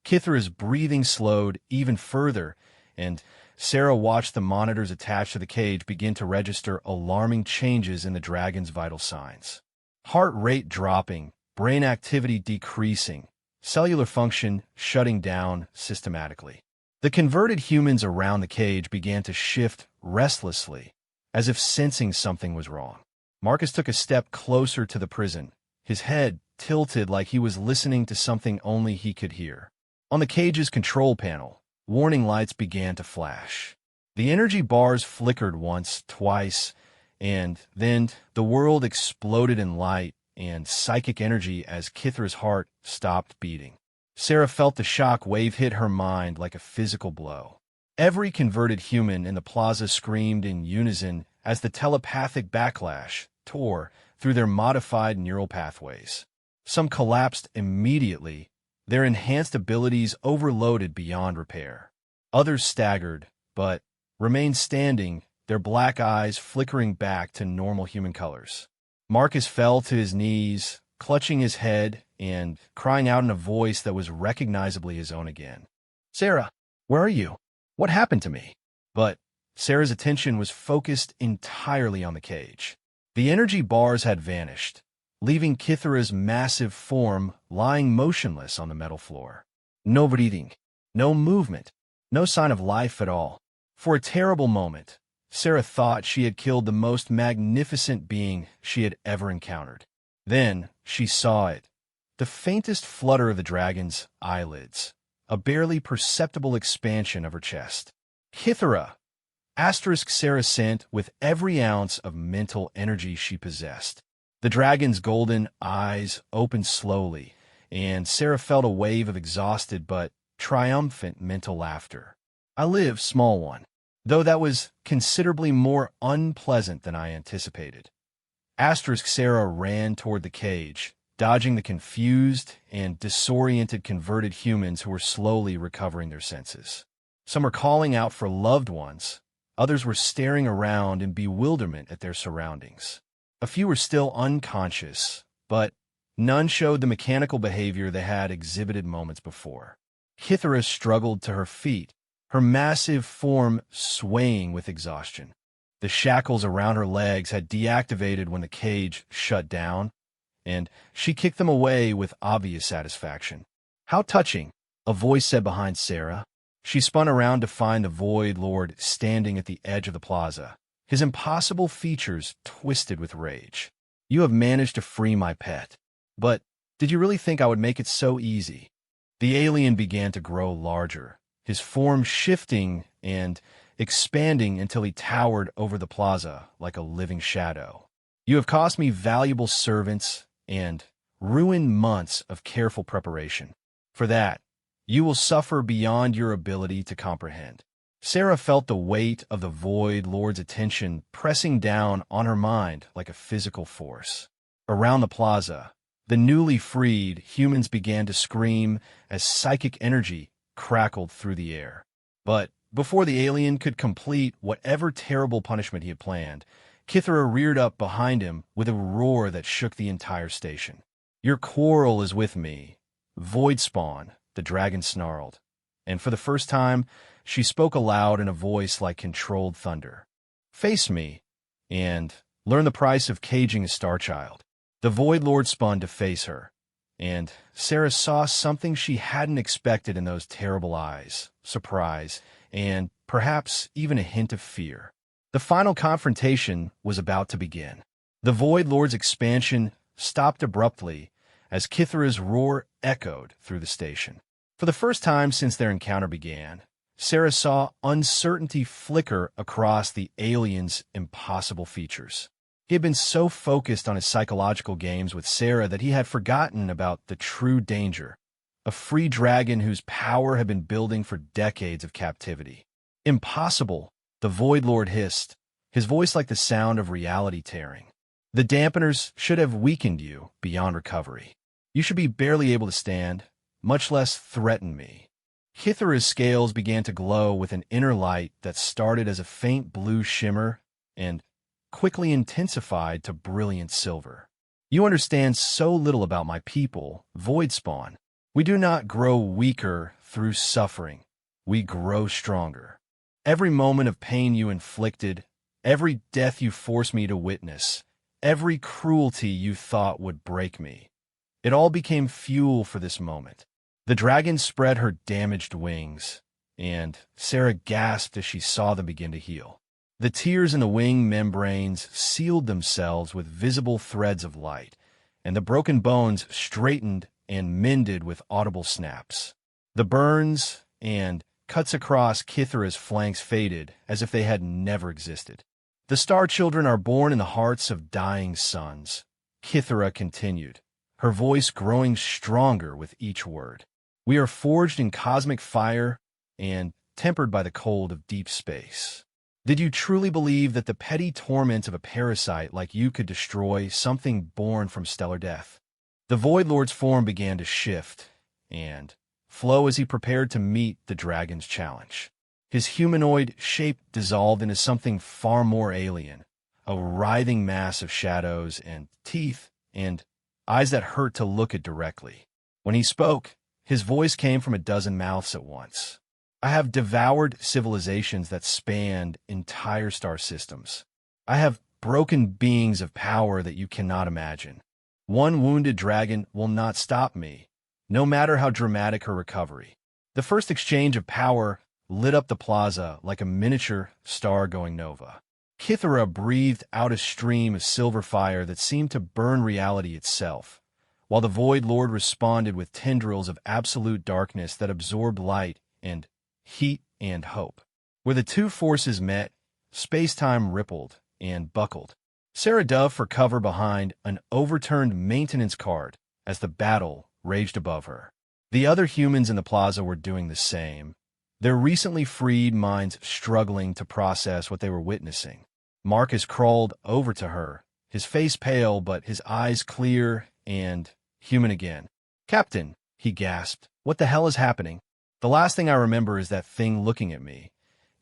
Kithra's breathing slowed even further, and Sarah watched the monitors attached to the cage begin to register alarming changes in the dragon's vital signs. Heart rate dropping, brain activity decreasing, cellular function shutting down systematically. The converted humans around the cage began to shift restlessly, as if sensing something was wrong. Marcus took a step closer to the prison, his head tilted like he was listening to something only he could hear. On the cage's control panel, warning lights began to flash. The energy bars flickered once, twice, and then the world exploded in light and psychic energy as Kithra's heart stopped beating. Sarah felt the shock wave hit her mind like a physical blow. Every converted human in the plaza screamed in unison as the telepathic backlash tore through their modified neural pathways. Some collapsed immediately, their enhanced abilities overloaded beyond repair. Others staggered, but remained standing, their black eyes flickering back to normal human colors. Marcus fell to his knees, clutching his head and crying out in a voice that was recognizably his own again. Sarah, where are you? What happened to me? But Sarah's attention was focused entirely on the cage. The energy bars had vanished, leaving Kithra's massive form lying motionless on the metal floor. No breathing, no movement, no sign of life at all. For a terrible moment, Sarah thought she had killed the most magnificent being she had ever encountered. Then she saw it, the faintest flutter of the dragon's eyelids, a barely perceptible expansion of her chest. Kithra! Asterisk, Sarah sent with every ounce of mental energy she possessed. The dragon's golden eyes opened slowly, and Sarah felt a wave of exhausted but triumphant mental laughter. I live, small one, though that was considerably more unpleasant than I anticipated. Asterisk, Sarah ran toward the cage, dodging the confused and disoriented converted humans who were slowly recovering their senses. Some were calling out for loved ones. Others were staring around in bewilderment at their surroundings. A few were still unconscious, but none showed the mechanical behavior they had exhibited moments before. Kithra struggled to her feet, her massive form swaying with exhaustion. The shackles around her legs had deactivated when the cage shut down, and she kicked them away with obvious satisfaction. "How touching," a voice said behind Sarah. She spun around to find the Void Lord standing at the edge of the plaza, his impossible features twisted with rage. "You have managed to free my pet. But did you really think I would make it so easy?" The alien began to grow larger, his form shifting and expanding until he towered over the plaza like a living shadow. "You have cost me valuable servants and ruined months of careful preparation. For that, you will suffer beyond your ability to comprehend." Sarah felt the weight of the Void Lord's attention pressing down on her mind like a physical force. Around the plaza, the newly freed humans began to scream as psychic energy crackled through the air. But before the alien could complete whatever terrible punishment he had planned, Kithra reared up behind him with a roar that shook the entire station. "Your quarrel is with me, Void Spawn," the dragon snarled, and for the first time, she spoke aloud in a voice like controlled thunder. "Face me, and learn the price of caging a star child." The Void Lord spun to face her, and Sarah saw something she hadn't expected in those terrible eyes: surprise, and perhaps even a hint of fear. The final confrontation was about to begin. The Void Lord's expansion stopped abruptly as Kithra's roar echoed through the station. For the first time since their encounter began, Sarah saw uncertainty flicker across the alien's impossible features. He had been so focused on his psychological games with Sarah that he had forgotten about the true danger, a free dragon whose power had been building for decades of captivity. "Impossible," the Void Lord hissed, his voice like the sound of reality tearing. "The dampeners should have weakened you beyond recovery. You should be barely able to stand, much less threaten me." Kithra's scales began to glow with an inner light that started as a faint blue shimmer and quickly intensified to brilliant silver. "You understand so little about my people, Void Spawn. We do not grow weaker through suffering. We grow stronger. Every moment of pain you inflicted, every death you forced me to witness, every cruelty you thought would break me, it all became fuel for this moment." The dragon spread her damaged wings, and Sarah gasped as she saw them begin to heal. The tears in the wing membranes sealed themselves with visible threads of light, and the broken bones straightened and mended with audible snaps. The burns and cuts across Kithra's flanks faded as if they had never existed. "The Star Children are born in the hearts of dying suns," Kithra continued, her voice growing stronger with each word. "We are forged in cosmic fire and tempered by the cold of deep space. Did you truly believe that the petty torment of a parasite like you could destroy something born from stellar death?" The Void Lord's form began to shift and flow as he prepared to meet the dragon's challenge. His humanoid shape dissolved into something far more alien, a writhing mass of shadows and teeth and eyes that hurt to look at directly. When he spoke, his voice came from a dozen mouths at once. "I have devoured civilizations that spanned entire star systems. I have broken beings of power that you cannot imagine. One wounded dragon will not stop me, no matter how dramatic her recovery." The first exchange of power lit up the plaza like a miniature star going nova. Kithra breathed out a stream of silver fire that seemed to burn reality itself, while the Void Lord responded with tendrils of absolute darkness that absorbed light and heat and hope. Where the two forces met, space-time rippled and buckled. Sarah dove for cover behind an overturned maintenance cart as the battle raged above her. The other humans in the plaza were doing the same, their recently freed minds struggling to process what they were witnessing. Marcus crawled over to her, his face pale but his eyes clear and human again. "Captain," he gasped, "what the hell is happening? The last thing I remember is that thing looking at me.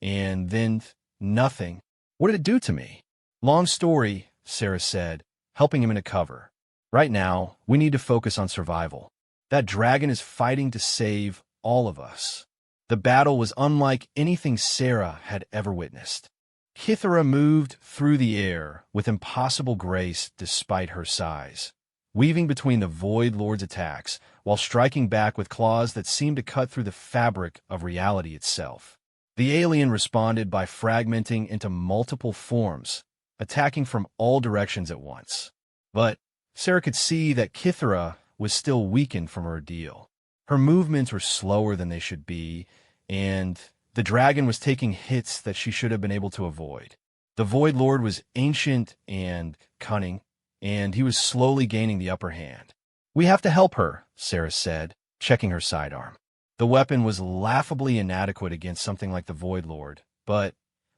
And then nothing. What did it do to me?" "Long story," Sarah said, helping him into cover. "Right now, we need to focus on survival. That dragon is fighting to save all of us." The battle was unlike anything Sarah had ever witnessed. Kithara moved through the air with impossible grace despite her size, weaving between the Void Lord's attacks while striking back with claws that seemed to cut through the fabric of reality itself. The alien responded by fragmenting into multiple forms, attacking from all directions at once. But Sarah could see that Kithara was still weakened from her ordeal. Her movements were slower than they should be, and the dragon was taking hits that she should have been able to avoid. The Void Lord was ancient and cunning, and he was slowly gaining the upper hand. "We have to help her," Sarah said, checking her sidearm. The weapon was laughably inadequate against something like the Void Lord, but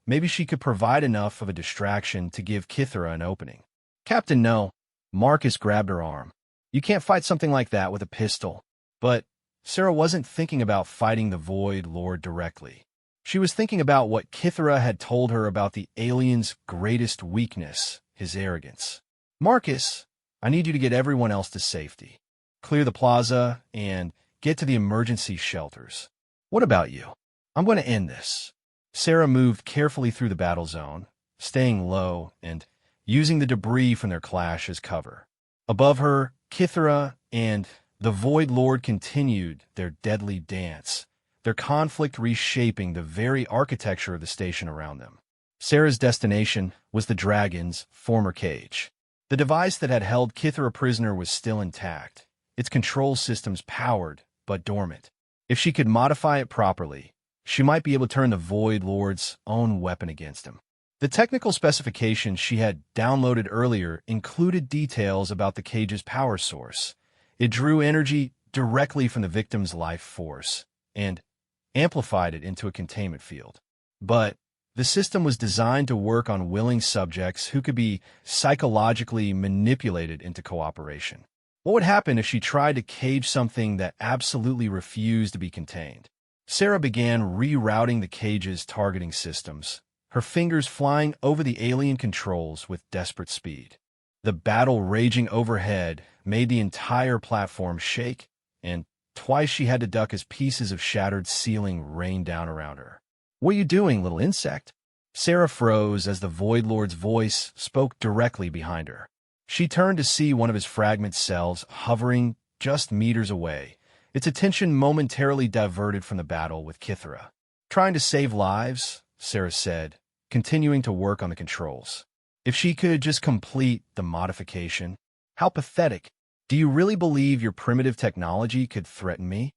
maybe she could provide enough of a distraction to give Kithara an opening. "Captain, no." Marcus grabbed her arm. "You can't fight something like that with a pistol." But Sarah wasn't thinking about fighting the Void Lord directly. She was thinking about what Kithara had told her about the alien's greatest weakness, his arrogance. "Marcus, I need you to get everyone else to safety. Clear the plaza and get to the emergency shelters. What about you? I'm going to end this." Sarah moved carefully through the battle zone, staying low and using the debris from their clash as cover. Above her, Kithara and the Void Lord continued their deadly dance, their conflict reshaping the very architecture of the station around them. Sarah's destination was the dragon's former cage. The device that had held Kithara prisoner was still intact, its control systems powered but dormant. If she could modify it properly, she might be able to turn the Void Lord's own weapon against him. The technical specifications she had downloaded earlier included details about the cage's power source. It drew energy directly from the victim's life force and amplified it into a containment field. But the system was designed to work on willing subjects who could be psychologically manipulated into cooperation. What would happen if she tried to cage something that absolutely refused to be contained? Sarah began rerouting the cage's targeting systems, her fingers flying over the alien controls with desperate speed. The battle raging overhead made the entire platform shake, and twice she had to duck as pieces of shattered ceiling rained down around her. "What are you doing, little insect?" Sarah froze as the Void Lord's voice spoke directly behind her. She turned to see one of his fragment cells hovering just meters away, its attention momentarily diverted from the battle with Kithara. "Trying to save lives," Sarah said, continuing to work on the controls. If she could just complete the modification. How pathetic. "Do you really believe your primitive technology could threaten me?"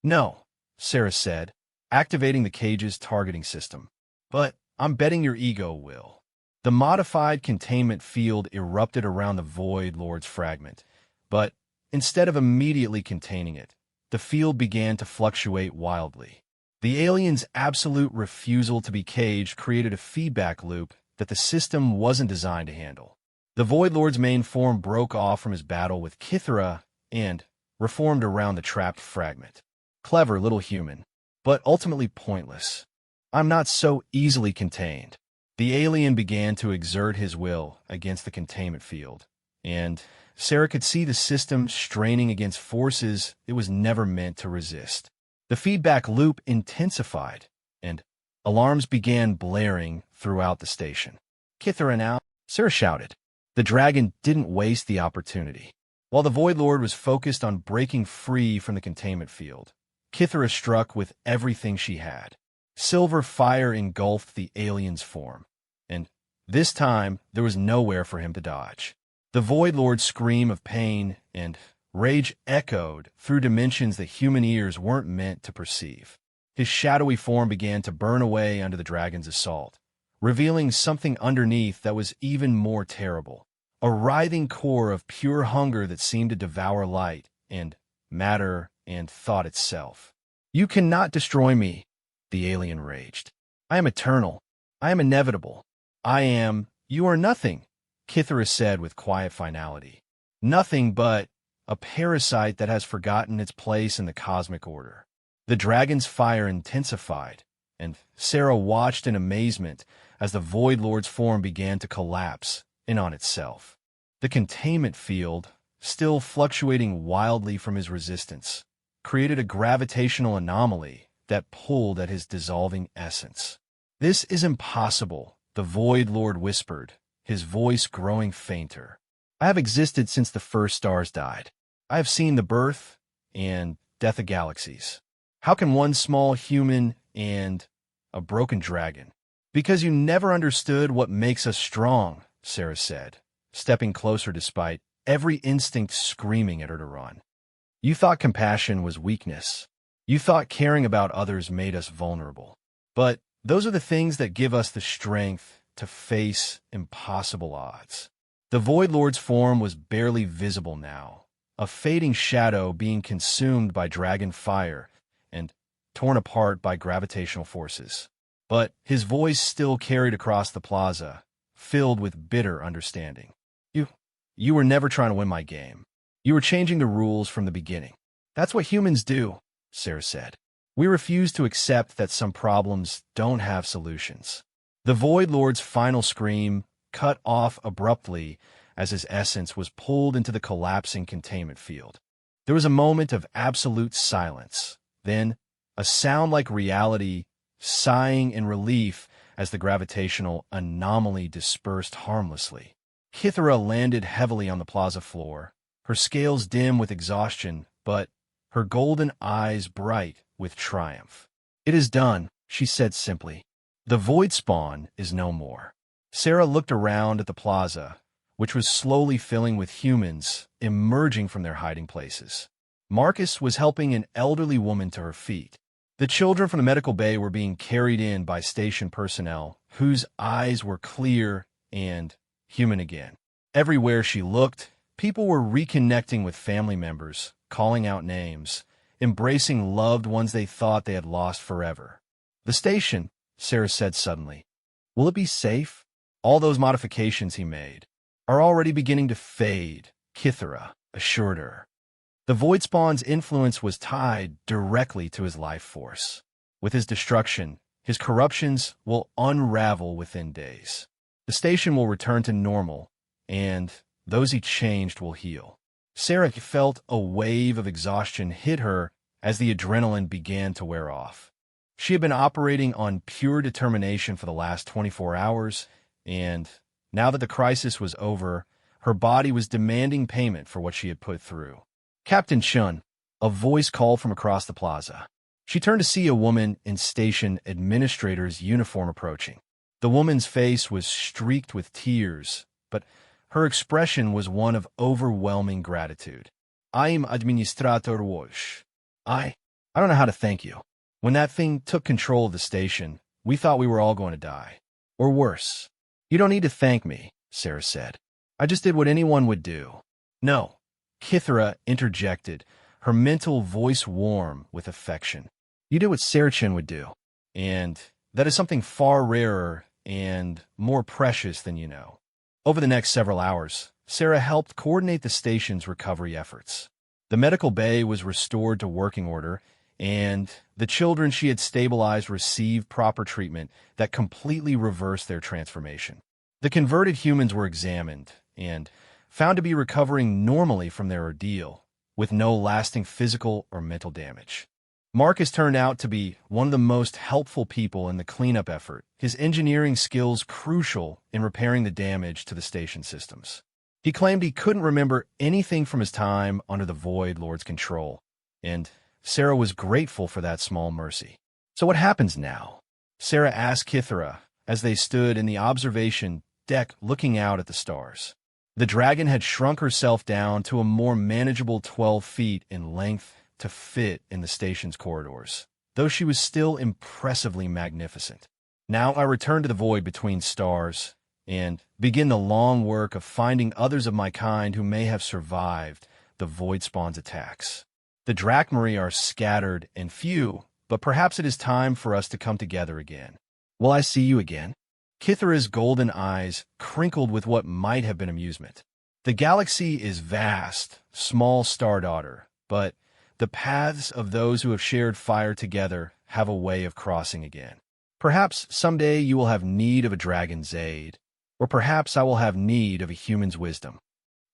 "No," Sarah said, activating the cage's targeting system. "But I'm betting your ego will." The modified containment field erupted around the Void Lord's fragment, but instead of immediately containing it, the field began to fluctuate wildly. The alien's absolute refusal to be caged created a feedback loop that the system wasn't designed to handle. The Void Lord's main form broke off from his battle with Kithara and reformed around the trapped fragment. Clever little human, but ultimately pointless. "I'm not so easily contained." The alien began to exert his will against the containment field, and Sarah could see the system straining against forces it was never meant to resist. The feedback loop intensified, and alarms began blaring throughout the station. "Kithara now," Sarah shouted. The dragon didn't waste the opportunity. While the Void Lord was focused on breaking free from the containment field, Kithara struck with everything she had. Silver fire engulfed the alien's form, and this time there was nowhere for him to dodge. The Void Lord's scream of pain and rage echoed through dimensions that human ears weren't meant to perceive. His shadowy form began to burn away under the dragon's assault, revealing something underneath that was even more terrible. A writhing core of pure hunger that seemed to devour light and matter and thought itself. "You cannot destroy me," the alien raged. "I am eternal. I am inevitable. You are nothing," Kithara said with quiet finality. "Nothing but a parasite that has forgotten its place in the cosmic order." The dragon's fire intensified, and Sarah watched in amazement as the Void Lord's form began to collapse in on itself. The containment field, still fluctuating wildly from his resistance, created a gravitational anomaly that pulled at his dissolving essence. "This is impossible," the Void Lord whispered, his voice growing fainter. I have existed since the first stars died. I have seen the birth and death of galaxies. How can one small human and a broken dragon? Because you never understood what makes us strong, Sarah said, stepping closer despite every instinct screaming at her to run. You thought compassion was weakness. You thought caring about others made us vulnerable. But those are the things that give us the strength to face impossible odds. The Void Lord's form was barely visible now, a fading shadow being consumed by dragon fire and torn apart by gravitational forces. But his voice still carried across the plaza, filled with bitter understanding. You were never trying to win my game. You were changing the rules from the beginning. That's what humans do, Sarah said. We refuse to accept that some problems don't have solutions. The Void Lord's final scream cut off abruptly as his essence was pulled into the collapsing containment field. There was a moment of absolute silence, then a sound like reality sighing in relief as the gravitational anomaly dispersed harmlessly. Kythera landed heavily on the plaza floor, her scales dim with exhaustion, but her golden eyes bright with triumph. It is done, she said simply. The void spawn is no more. Sarah looked around at the plaza, which was slowly filling with humans emerging from their hiding places. Marcus was helping an elderly woman to her feet. The children from the medical bay were being carried in by station personnel, whose eyes were clear and human again. Everywhere she looked, people were reconnecting with family members, calling out names, embracing loved ones they thought they had lost forever. The station, Sarah said suddenly. Will it be safe? All those modifications he made are already beginning to fade, Kythera assured her. The void spawn's influence was tied directly to his life force. With his destruction, his corruptions will unravel within days. The station will return to normal, and those he changed will heal. Sarah felt a wave of exhaustion hit her as the adrenaline began to wear off. She had been operating on pure determination for the last 24 hours, and now that the crisis was over, her body was demanding payment for what she had put through. Captain Chun, a voice called from across the plaza. She turned to see a woman in station administrator's uniform approaching. The woman's face was streaked with tears, but her expression was one of overwhelming gratitude. I'm Administrator Walsh. I don't know how to thank you. When that thing took control of the station, we thought we were all going to die. Or worse. You don't need to thank me, Sarah said. I just did what anyone would do. No, Kythera interjected, her mental voice warm with affection. You did what Sarachin would do, and that is something far rarer and more precious than you know. Over the next several hours, Sarah helped coordinate the station's recovery efforts. The medical bay was restored to working order, and the children she had stabilized received proper treatment that completely reversed their transformation. The converted humans were examined and found to be recovering normally from their ordeal, with no lasting physical or mental damage. Marcus turned out to be one of the most helpful people in the cleanup effort, his engineering skills crucial in repairing the damage to the station systems. He claimed he couldn't remember anything from his time under the Void Lord's control, and Sarah was grateful for that small mercy. So what happens now? Sarah asked Kythera as they stood in the observation deck looking out at the stars. The dragon had shrunk herself down to a more manageable 12 feet in length to fit in the station's corridors, though she was still impressively magnificent. Now I return to the void between stars and begin the long work of finding others of my kind who may have survived the void spawn's attacks. The Drachmarie are scattered and few, but perhaps it is time for us to come together again. Will I see you again? Kythera's golden eyes crinkled with what might have been amusement. The galaxy is vast, small star daughter, but the paths of those who have shared fire together have a way of crossing again. Perhaps someday you will have need of a dragon's aid, or perhaps I will have need of a human's wisdom.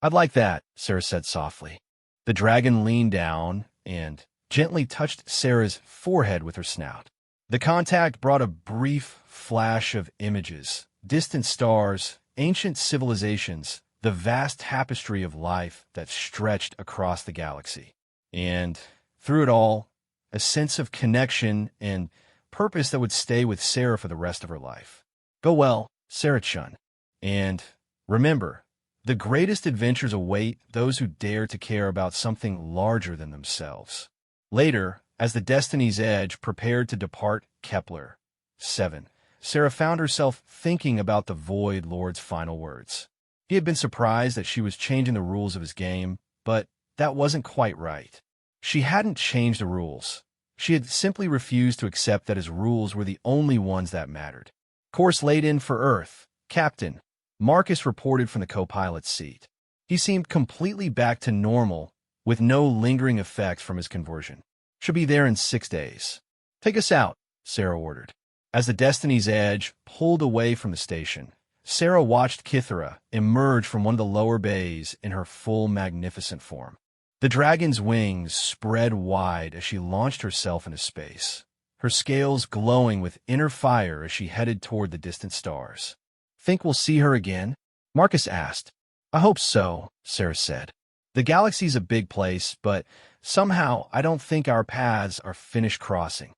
I'd like that, Sarah said softly. The dragon leaned down and gently touched Sarah's forehead with her snout. The contact brought a brief flash of images, distant stars, ancient civilizations, the vast tapestry of life that stretched across the galaxy. And through it all, a sense of connection and purpose that would stay with Sarah for the rest of her life. Go well, Sarah-chun. And remember, the greatest adventures await those who dare to care about something larger than themselves. Later, as the Destiny's Edge prepared to depart Kepler 7, Sarah found herself thinking about the Void Lord's final words. He had been surprised that she was changing the rules of his game, but that wasn't quite right. She hadn't changed the rules. She had simply refused to accept that his rules were the only ones that mattered. Course laid in for Earth, Captain. Marcus reported from the co-pilot's seat. He seemed completely back to normal, with no lingering effects from his conversion. Should be there in 6 days. Take us out, Sarah ordered. As the Destiny's Edge pulled away from the station, Sarah watched Kythera emerge from one of the lower bays in her full magnificent form. The dragon's wings spread wide as she launched herself into space, her scales glowing with inner fire as she headed toward the distant stars. Think we'll see her again? Marcus asked. I hope so, Sarah said. The galaxy's a big place, but somehow I don't think our paths are finished crossing.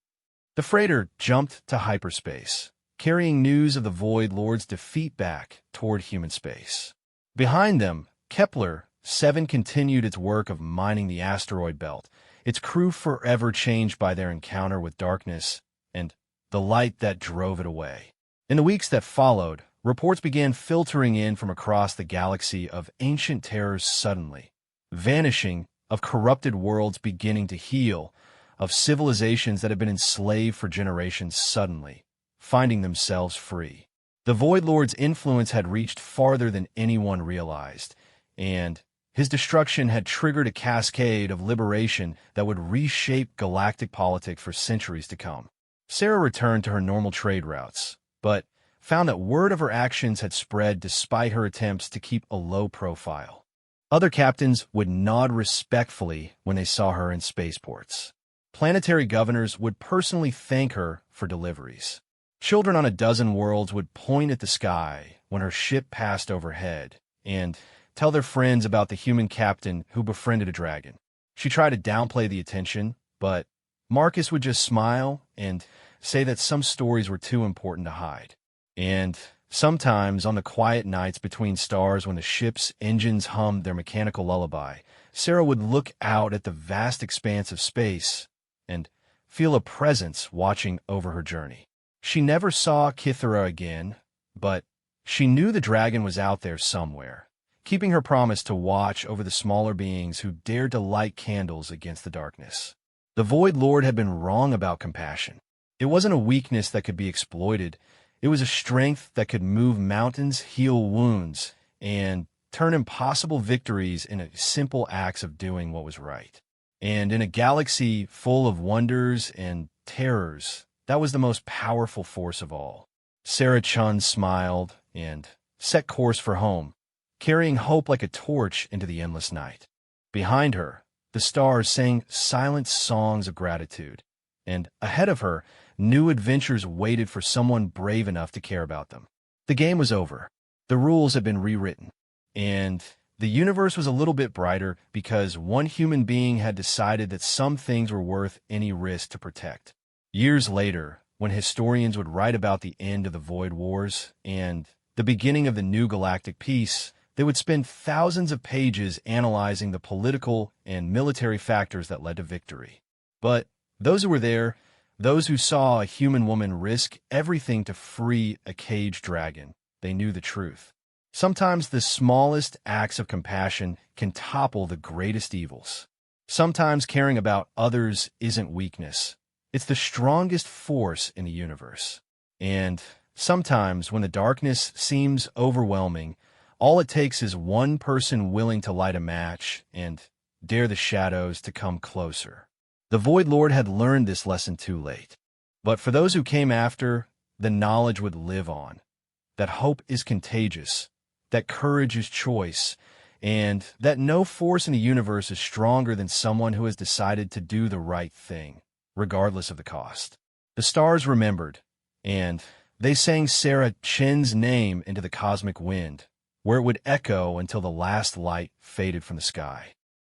The freighter jumped to hyperspace, carrying news of the Void Lord's defeat back toward human space. Behind them, Kepler 7 continued its work of mining the asteroid belt, its crew forever changed by their encounter with darkness and the light that drove it away. In the weeks that followed, reports began filtering in from across the galaxy of ancient terrors suddenly vanishing, of corrupted worlds beginning to heal, of civilizations that had been enslaved for generations suddenly finding themselves free. The Void Lord's influence had reached farther than anyone realized, and his destruction had triggered a cascade of liberation that would reshape galactic politics for centuries to come. Sarah returned to her normal trade routes, but found that word of her actions had spread despite her attempts to keep a low profile. Other captains would nod respectfully when they saw her in spaceports. Planetary governors would personally thank her for deliveries. Children on a dozen worlds would point at the sky when her ship passed overhead and tell their friends about the human captain who befriended a dragon. She tried to downplay the attention, but Marcus would just smile and say that some stories were too important to hide. And sometimes on the quiet nights between stars when the ship's engines hummed their mechanical lullaby, Sarah would look out at the vast expanse of space and feel a presence watching over her journey. She never saw Kythera again, but she knew the dragon was out there somewhere, keeping her promise to watch over the smaller beings who dared to light candles against the darkness. The Void Lord had been wrong about compassion. It wasn't a weakness that could be exploited. It was a strength that could move mountains, heal wounds, and turn impossible victories into simple acts of doing what was right. And in a galaxy full of wonders and terrors, that was the most powerful force of all. Sarah-chun smiled and set course for home, carrying hope like a torch into the endless night. Behind her, the stars sang silent songs of gratitude, and ahead of her, new adventures waited for someone brave enough to care about them. The game was over. The rules had been rewritten, and the universe was a little bit brighter because one human being had decided that some things were worth any risk to protect. Years later, when historians would write about the end of the Void Wars and the beginning of the new galactic peace, they would spend thousands of pages analyzing the political and military factors that led to victory. But those who were there, those who saw a human woman risk everything to free a caged dragon, they knew the truth. Sometimes the smallest acts of compassion can topple the greatest evils. Sometimes caring about others isn't weakness. It's the strongest force in the universe. And sometimes when the darkness seems overwhelming, all it takes is one person willing to light a match and dare the shadows to come closer. The Void Lord had learned this lesson too late. But for those who came after, the knowledge would live on. That hope is contagious, that courage is choice, and that no force in the universe is stronger than someone who has decided to do the right thing, regardless of the cost. The stars remembered, and They sang Sarah Chin's name into the cosmic wind, where it would echo until the last light faded from the sky.